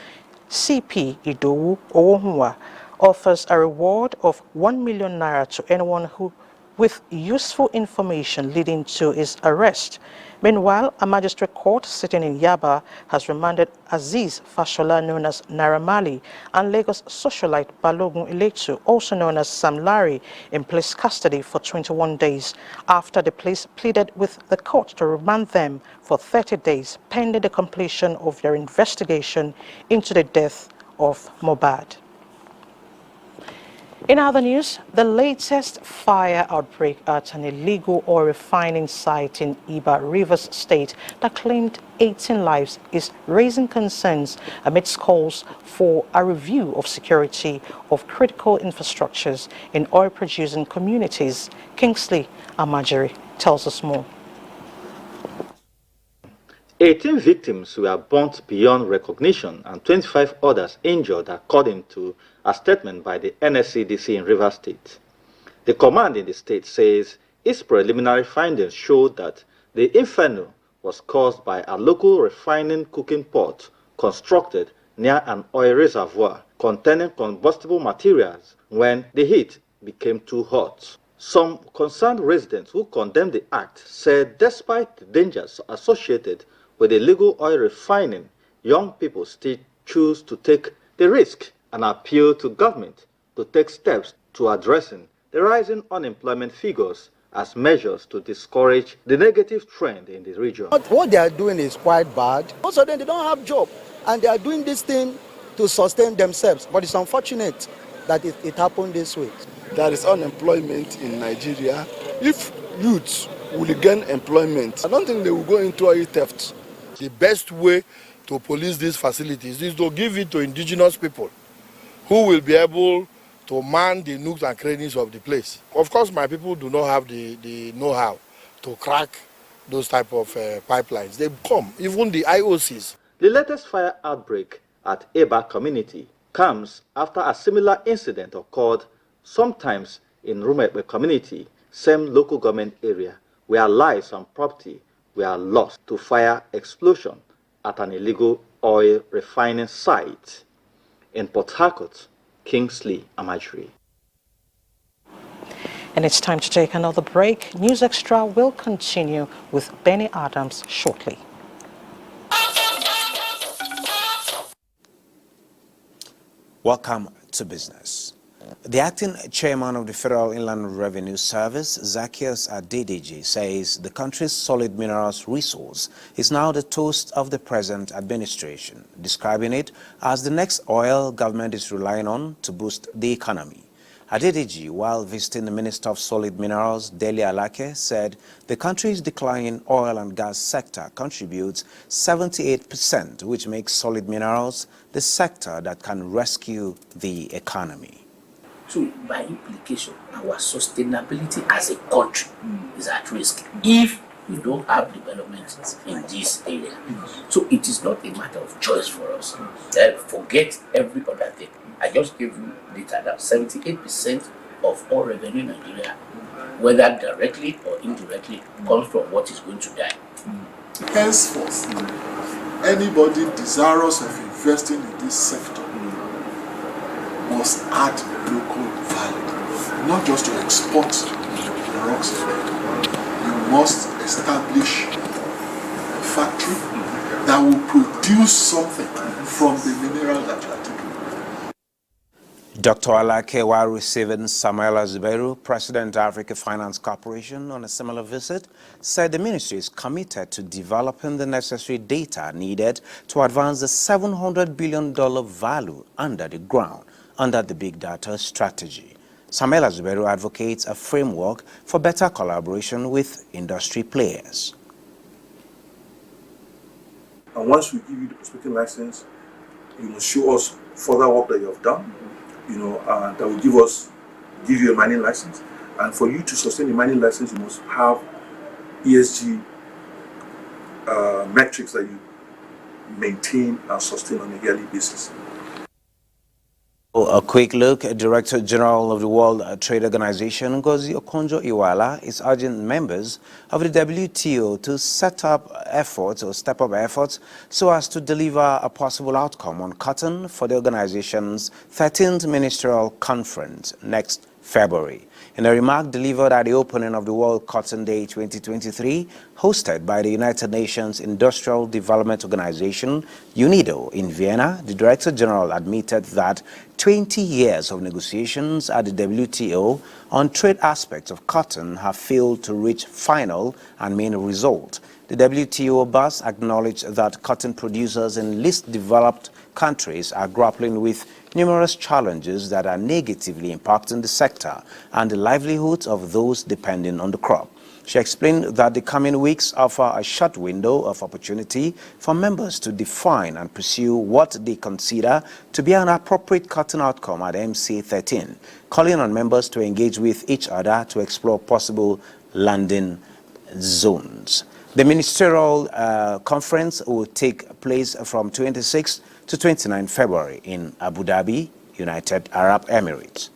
CP Idowu Owohunwa, offers a reward of 1 million naira to anyone who with useful information leading to his arrest. Meanwhile, a magistrate court sitting in Yaba has remanded Aziz Fashola, known as Naira Marley, and Lagos socialite Balogun Iletu, also known as Sam Larry, in police custody for 21 days after the police pleaded with the court to remand them for 30 days pending the completion of their investigation into the death of Mohbad. In other news, the latest fire outbreak at an illegal oil refining site in Iba, Rivers State that claimed 18 lives is raising concerns amidst calls for a review of security of critical infrastructures in oil-producing communities. Kingsley Amajiri tells us more. 18 victims were burnt beyond recognition and 25 others injured, according to a statement by the NSCDC in Rivers State. The command in the state says its preliminary findings showed that the inferno was caused by a local refining cooking pot constructed near an oil reservoir containing combustible materials when the heat became too hot. Some concerned residents who condemned the act said despite the dangers associated with illegal oil refining, young people still choose to take the risk and appeal to government to take steps to addressing the rising unemployment figures as measures to discourage the negative trend in the region. What they are doing is quite bad. Most of them, they don't have job, and they are doing this thing to sustain themselves. But it's unfortunate that it happened this way. There is unemployment in Nigeria. If youths will gain employment, I don't think they will go into oil theft. The best way to police these facilities is to give it to indigenous people who will be able to man the nooks and crannies of the place. Of course, my people do not have the know-how to crack those type of pipelines. They come, even the IOCs. The latest fire outbreak at Eba community comes after a similar incident occurred sometimes in Rumepe community, same local government area, where lives and property were lost to fire explosion at an illegal oil refining site. In Port Harcourt, Kingsley Amajri. And it's time to take another break. News Extra will continue with Benny Adams shortly. Welcome to business. The acting chairman of the Federal Inland Revenue Service, Zacchaeus Adedeji, says the country's solid minerals resource is now the toast of the present administration, describing it as the next oil government is relying on to boost the economy. Adedeji, while visiting the Minister of Solid Minerals, Dele Alake, said the country's declining oil and gas sector contributes 78%, which makes solid minerals the sector that can rescue the economy. So, by implication, our sustainability as a country is at risk if we don't have development in this area. So, it is not a matter of choice for us. Forget every other thing. I just gave you data that 78% of all revenue in Nigeria, whether directly or indirectly, comes from what is going to die. Henceforth, anybody desirous of investing in this sector must add local value, not just to export the rocks. You must establish a factory that will produce something from the mineral that you are taking. Dr. Alake, while receiving Samuel Azuberu, President of Africa Finance Corporation, on a similar visit, said the ministry is committed to developing the necessary data needed to advance the $700 billion value under the ground under the Big Data strategy. Samuel Azuberu advocates a framework for better collaboration with industry players. And once we give you the prospecting license, you must show us further work that you have done, that will give you a mining license. And for you to sustain a mining license, you must have ESG metrics that you maintain and sustain on a yearly basis. A quick look. Director General of the World Trade Organization, Ngozi Okonjo-Iweala, is urging members of the WTO to step up efforts so as to deliver a possible outcome on cotton for the organization's 13th Ministerial Conference next February. In a remark delivered at the opening of the World Cotton Day 2023, hosted by the United Nations Industrial Development Organization, UNIDO, in Vienna, the Director General admitted that 20 years of negotiations at the WTO on trade aspects of cotton have failed to reach final and main result. The WTO boss acknowledged that cotton producers in least developed countries are grappling with numerous challenges that are negatively impacting the sector and the livelihoods of those depending on the crop. She explained that the coming weeks offer a short window of opportunity for members to define and pursue what they consider to be an appropriate cotton outcome at MC13, calling on members to engage with each other to explore possible landing zones. The Ministerial conference will take place from 26 to 29 February in Abu Dhabi, United Arab Emirates.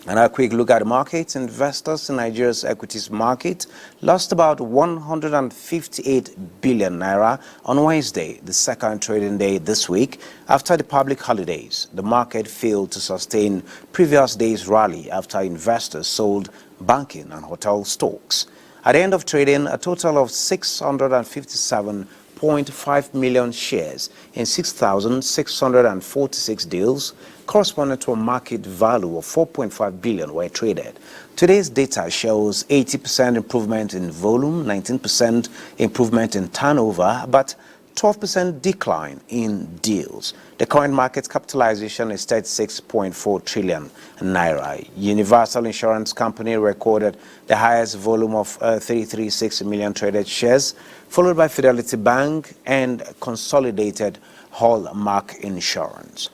And a quick look at the markets. Investors in Nigeria's equities market lost about 158 billion naira on Wednesday, the second trading day this week. After the public holidays, the market failed to sustain previous day's rally after investors sold banking and hotel stocks. At the end of trading, a total of 657.5 million shares in 6,646 deals, corresponding to a market value of 4.5 billion, were traded. Today's data shows 80% improvement in volume, 19% improvement in turnover, but 12% decline in deals. The current market capitalization is 36.4 trillion naira. Universal Insurance Company recorded the highest volume of 336 million traded shares, followed by Fidelity Bank and Consolidated Hallmark Insurance.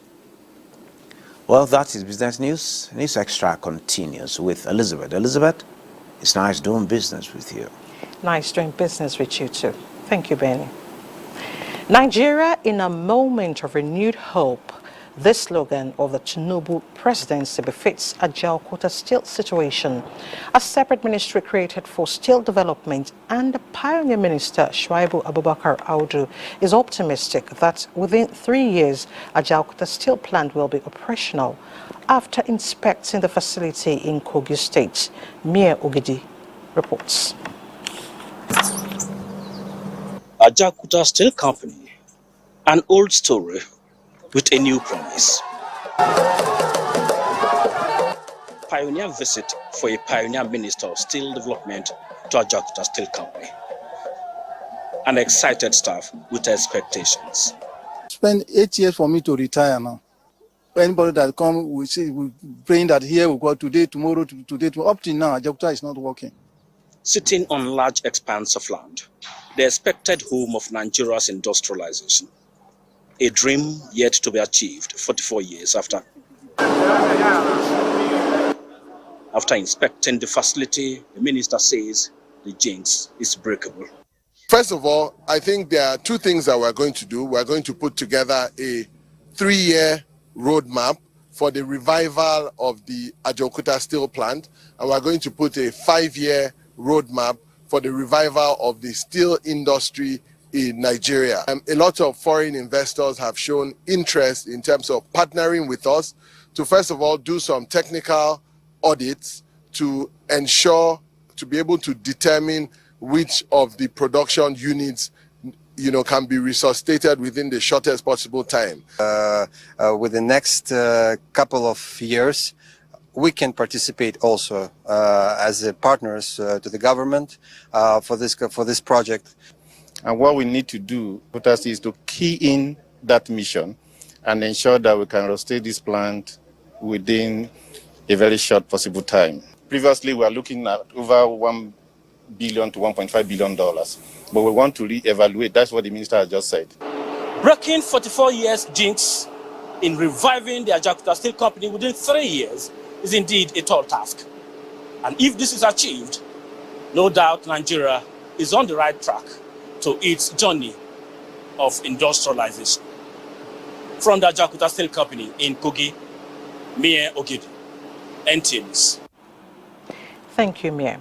Well, that is business news. News Extra continues with Elizabeth. Elizabeth, it's nice doing business with you. Nice doing business with you too. Thank you, Benny. Nigeria in a moment of renewed hope. This slogan of the Tinubu presidency befits a Jalkota steel situation. A separate ministry created for steel development, and the pioneer minister Shuaibu Abubakar Audu is optimistic that within 3 years a Jalkota steel plant will be operational. After inspecting the facility in Kogi State, Mia Ogidi reports. Ajakuta Steel Company, an old story with a new promise. Pioneer visit for a pioneer minister of steel development to Ajakuta Steel Company. An excited staff with expectations. Spend 8 years for me to retire now. Anybody that come, we say, we praying that here we go today, tomorrow, today. Up till now, Ajakuta is not working. Sitting on large expanse of land, the expected home of Nigeria's industrialization. A dream yet to be achieved 44 years after. After inspecting the facility, the minister says the jinx is breakable. First of all, I think there are two things that we're going to do. We're going to put together a 3-year roadmap for the revival of the Ajakuta steel plant, and we're going to put a 5-year roadmap for the revival of the steel industry in Nigeria. A lot of foreign investors have shown interest in terms of partnering with us to, first of all, do some technical audits to ensure, to be able to determine which of the production units can be resuscitated within the shortest possible time. With the next couple of years, we can participate also as partners to the government for this project. And what we need to do is to key in that mission and ensure that we can restate this plant within a very short possible time. Previously, we are looking at over $1 billion to $1.5 billion, but we want to re-evaluate. That's what the minister has just said. Breaking 44 years jinx in reviving the Ajakuta Steel Company within 3 years is indeed a tall task. And if this is achieved, no doubt Nigeria is on the right track to its journey of industrialization. From the Ajakuta Steel Company in Kogi, Mia Ogidi, NTA News. Thank you, Mia.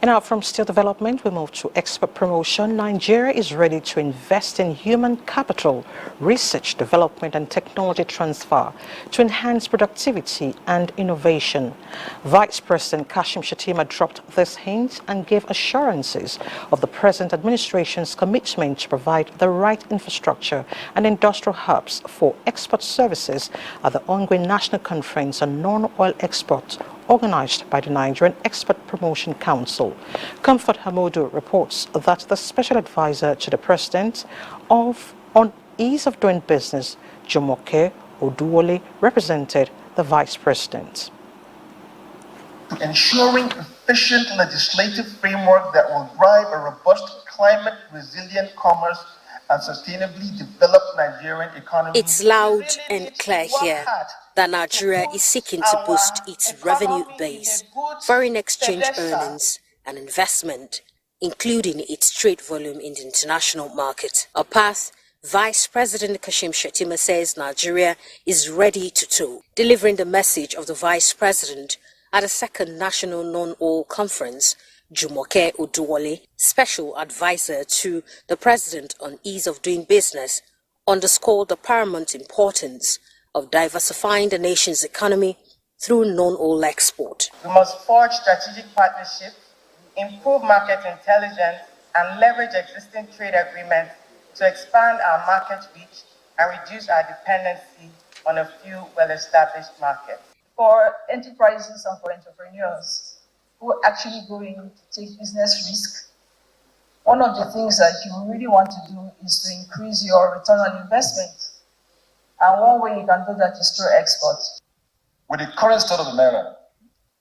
And now from steel development, we move to export promotion. Nigeria is ready to invest in human capital, research, development, and technology transfer to enhance productivity and innovation. Vice President Kashim Shettima dropped this hint and gave assurances of the present administration's commitment to provide the right infrastructure and industrial hubs for export services at the ongoing National Conference on Non-Oil Export, organized by the Nigerian Export Promotion Council. Comfort Hamodu reports that the special advisor to the president on ease of doing business, Jumoke Oduwole, represented the vice president. Ensuring efficient legislative framework that will drive a robust, climate-resilient commerce and sustainably develop Nigerian economy. It's loud and clear here that Nigeria is seeking to boost its revenue base, foreign exchange earnings, and investment including its trade volume in the international market. A path Vice President Kashim Shettima says Nigeria is ready to tow, delivering the message of the Vice President at the second National Non-Oil Conference. Jumoke Oduwole, Special Advisor to the President on Ease of Doing Business, underscored the paramount importance of diversifying the nation's economy through non-oil export. We must forge strategic partnerships, improve market intelligence, and leverage existing trade agreements to expand our market reach and reduce our dependency on a few well-established markets. For enterprises and for entrepreneurs who are actually going to take business risk, one of the things that you really want to do is to increase your return on investment. And one way you can do that is through export. With the current state of the naira,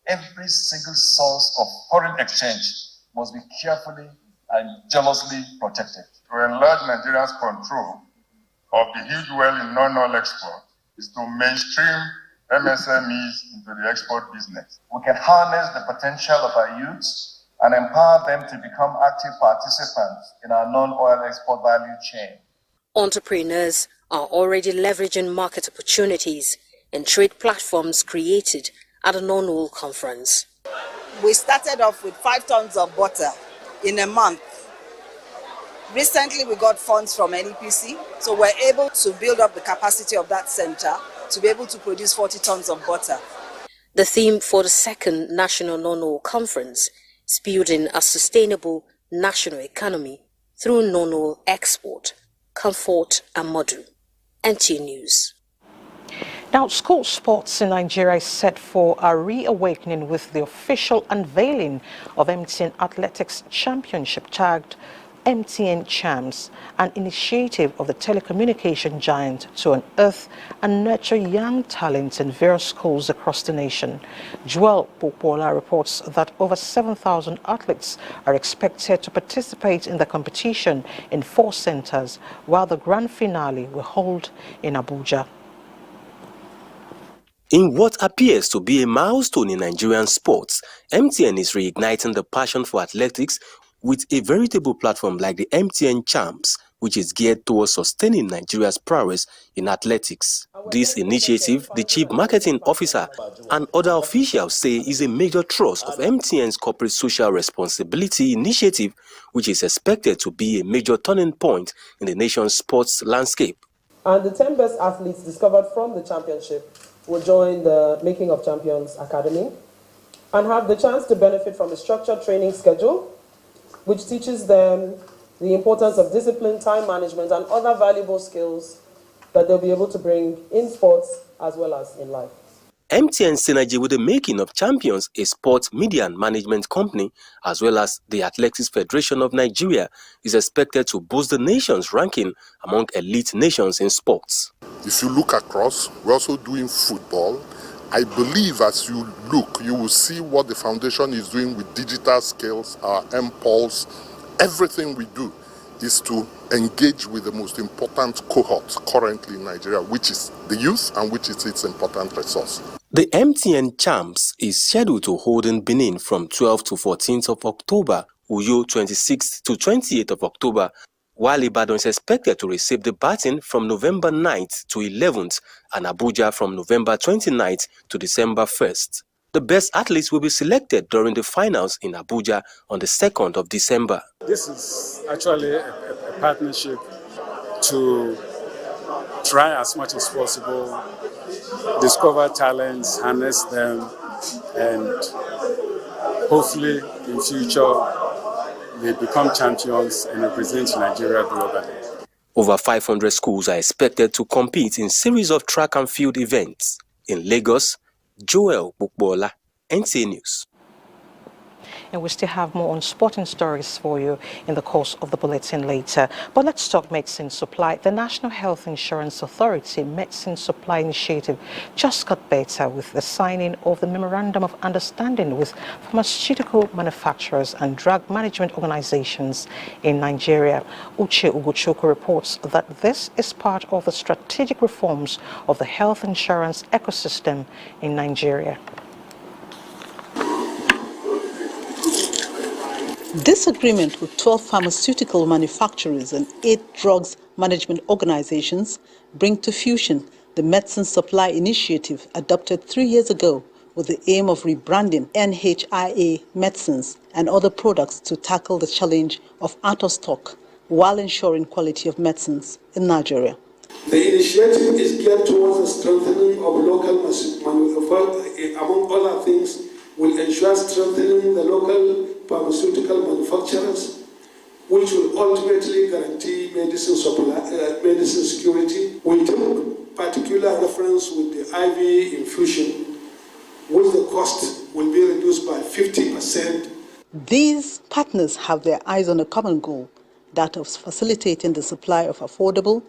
every single source of foreign exchange must be carefully and jealously protected. To enlarge Nigeria's control of the huge well in non-oil export is to mainstream MSMEs into the export business. We can harness the potential of our youths and empower them to become active participants in our non-oil export value chain. Entrepreneurs are already leveraging market opportunities and trade platforms created at the non-oil conference. We started off with 5 tons of butter in a month. Recently, we got funds from NEPC, so we're able to build up the capacity of that center to be able to produce 40 tons of butter. The theme for the second National Non-Oil Conference is building a sustainable national economy through non-oil export, comfort and model. NTA News. Now, school sports in Nigeria is set for a reawakening with the official unveiling of MTN Athletics Championship tagged MTN Champs, an initiative of the telecommunication giant to unearth and nurture young talents in various schools across the nation. Joel Popola reports that over 7,000 athletes are expected to participate in the competition in 4 centers, while the grand finale will hold in Abuja. In what appears to be a milestone in Nigerian sports, MTN is reigniting the passion for athletics with a veritable platform like the MTN Champs, which is geared towards sustaining Nigeria's prowess in athletics. This initiative, the Chief Marketing Officer and other officials say, is a major thrust of MTN's corporate social responsibility initiative, which is expected to be a major turning point in the nation's sports landscape. And the 10 best athletes discovered from the championship will join the Making of Champions Academy and have the chance to benefit from a structured training schedule which teaches them the importance of discipline, time management, and other valuable skills that they'll be able to bring in sports as well as in life. MTN synergy with the Making of Champions, a sports media and management company, as well as the Athletics Federation of Nigeria, is expected to boost the nation's ranking among elite nations in sports. If you look across, we're also doing football. I believe as you look, you will see what the foundation is doing with digital skills, our impulse. Everything we do is to engage with the most important cohort currently in Nigeria, which is the youth and which is its important resource. The MTN Champs is scheduled to hold in Benin from 12th to 14th of October, Uyo 26th to 28th of October, while Ibadan is expected to receive the baton from November 9th to 11th and Abuja from November 29th to December 1st. The best athletes will be selected during the finals in Abuja on the 2nd of December. This is actually a partnership to try as much as possible, discover talents, harness them, and hopefully in future they become champions and represent Nigeria globally. Over 500 schools are expected to compete in series of track and field events. In Lagos, Joel Bukbola, NTA News. And we still have more on sporting stories for you in the course of the bulletin later. But let's talk medicine supply. The National Health Insurance Authority Medicine Supply Initiative just got better with the signing of the Memorandum of Understanding with pharmaceutical manufacturers and drug management organizations in Nigeria. Uche Ugochukwu reports that this is part of the strategic reforms of the health insurance ecosystem in Nigeria. This agreement with 12 pharmaceutical manufacturers and 8 drugs management organizations bring to fruition the Medicine Supply Initiative adopted 3 years ago with the aim of rebranding NHIA medicines and other products to tackle the challenge of out of stock while ensuring quality of medicines in Nigeria. The initiative is geared towards the strengthening of local manufacturing, among other things, will ensure strengthening the local pharmaceutical manufacturers, which will ultimately guarantee medicine security. We took particular reference with the IV infusion, which the cost will be reduced by 50%. These partners have their eyes on a common goal, that of facilitating the supply of affordable,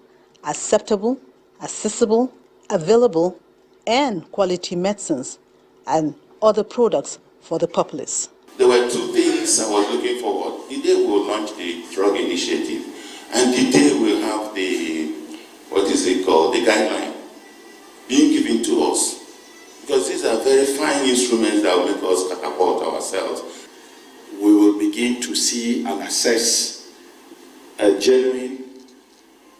acceptable, accessible, available, and quality medicines and other products for the populace. There were 2 things I was looking forward. The day we will launch the drug initiative, and the day we'll have the, the guideline being given to us. Because these are very fine instruments that will make us catapult ourselves. We will begin to see and assess genuine,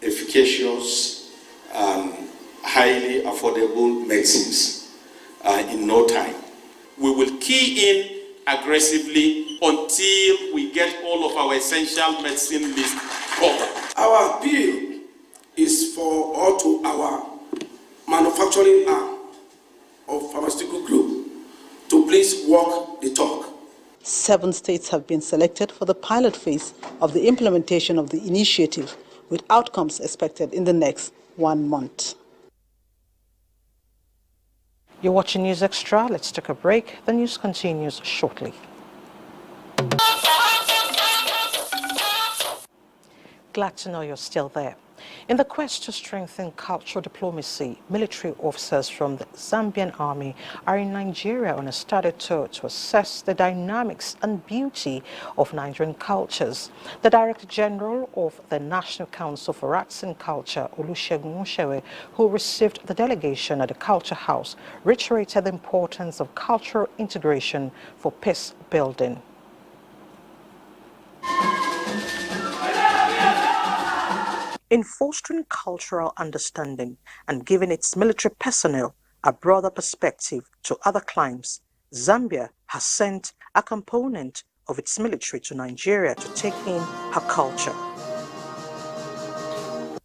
efficacious, and highly affordable medicines in no time. We will key in aggressively until we get all of our essential medicine list covered. Our appeal is for all to our manufacturing arm of pharmaceutical group to please walk the talk. 7 states have been selected for the pilot phase of the implementation of the initiative, with outcomes expected in the next 1 month. You're watching News Extra. Let's take a break. The news continues shortly. Glad to know you're still there. In the quest to strengthen cultural diplomacy, military officers from the Zambian army are in Nigeria on a study tour to assess the dynamics and beauty of Nigerian cultures. The Director General of the National Council for Arts and Culture, Olusegun Oshewe, who received the delegation at the Culture House, reiterated the importance of cultural integration for peace building. In fostering cultural understanding and giving its military personnel a broader perspective to other climes, Zambia has sent a component of its military to Nigeria to take in her culture.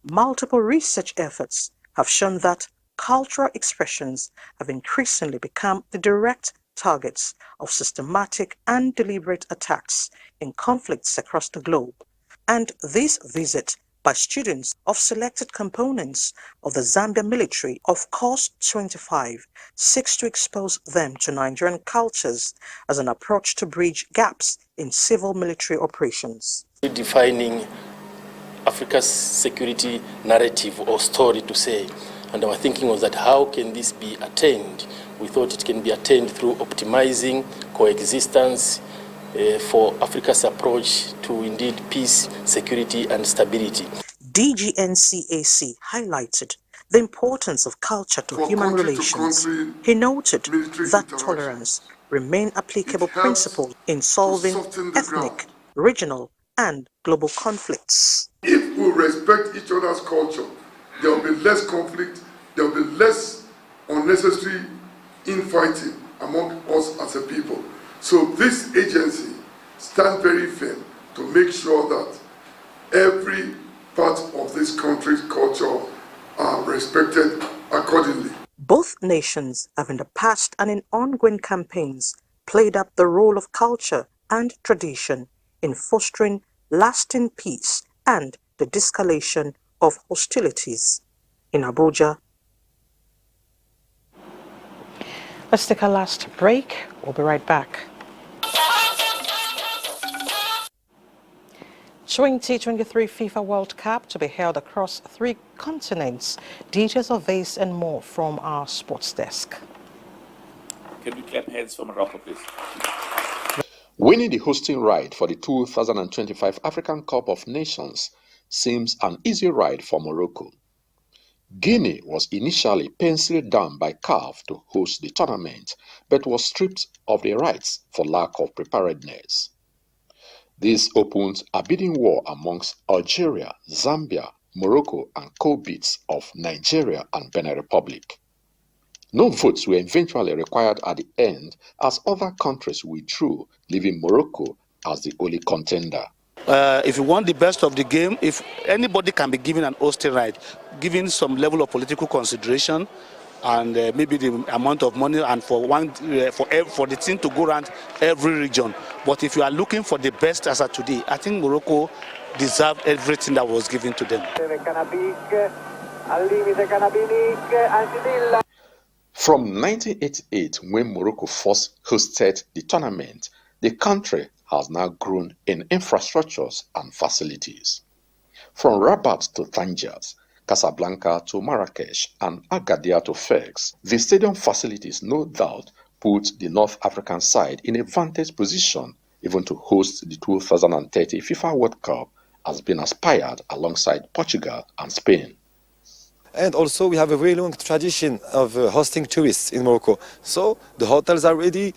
Multiple research efforts have shown that cultural expressions have increasingly become the direct targets of systematic and deliberate attacks in conflicts across the globe. And this visit by students of selected components of the Zambia military of Course 25 seeks to expose them to Nigerian cultures as an approach to bridge gaps in civil military operations. Defining Africa's security narrative or story to say, and our thinking was that how can this be attained? We thought it can be attained through optimizing coexistence for Africa's approach to indeed peace, security and stability. DGNCAC highlighted the importance of culture to human relations. He noted that tolerance remain applicable principles in solving ethnic, regional and global conflicts. If we respect each other's culture, there will be less conflict, there will be less unnecessary infighting among us as a people. So this agency stands very firm to make sure that every part of this country's culture are respected accordingly. Both nations have in the past and in ongoing campaigns played up the role of culture and tradition in fostering lasting peace and the de-escalation of hostilities. In Abuja. Let's take a last break. We'll be right back. 2023 FIFA World Cup to be held across 3 continents. Details of this and more from our sports desk. Can we clap hands for Morocco, please? Winning the hosting right for the 2025 African Cup of Nations seems an easy ride for Morocco. Guinea was initially penciled down by CAF to host the tournament, but was stripped of the rights for lack of preparedness. This opens a bidding war amongst Algeria, Zambia, Morocco, and co-bids of Nigeria and Benin Republic. No votes were eventually required at the end as other countries withdrew, leaving Morocco as the only contender. If you want the best of the game, if anybody can be given an hosting right, given some level of political consideration and maybe the amount of money and for the team to go around every region. But if you are looking for the best as of today, I think Morocco deserved everything that was given to them. From 1988, when Morocco first hosted the tournament, the country has now grown in infrastructures and facilities. From Rabat to Tangiers, Casablanca to Marrakesh, and Agadir to Fez, the stadium facilities no doubt put the North African side in a vantage position even to host the 2030 FIFA World Cup, has been aspired alongside Portugal and Spain. And also we have a very long tradition of hosting tourists in Morocco. So the hotels are ready,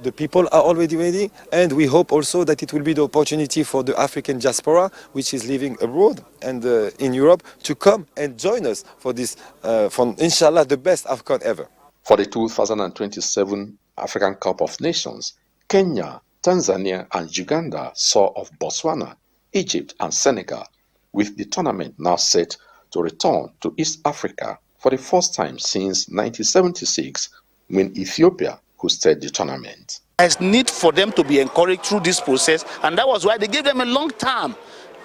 the people are already ready, and we hope also that it will be the opportunity for the African diaspora, which is living abroad and in Europe, to come and join us for this, for inshallah, the best AFCON ever. For the 2027 African Cup of Nations, Kenya, Tanzania, and Uganda saw of Botswana, Egypt, and Senegal, with the tournament now set to return to East Africa for the first time since 1976, when Ethiopia hosted the tournament. There's need for them to be encouraged through this process, and that was why they gave them a long time.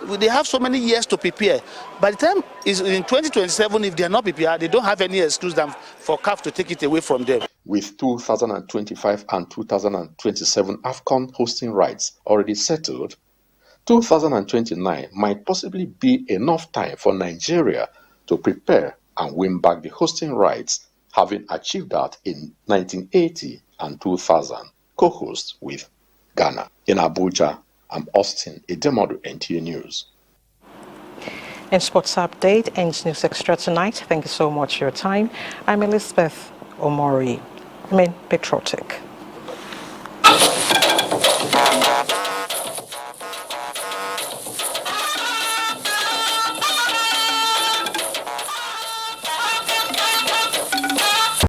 They have so many years to prepare. By the time is in 2027, if they are not prepared, they don't have any excuse for CAF to take it away from them. With 2025 and 2027 AFCON hosting rights already settled, 2029 might possibly be enough time for Nigeria to prepare and win back the hosting rights, having achieved that in 1980 and 2000, co-host with Ghana. In Abuja, I'm Austin Idemodu, NTA News. In Sports Update ends News Extra tonight. Thank you so much for your time. I'm Elizabeth Omori. Patriotic.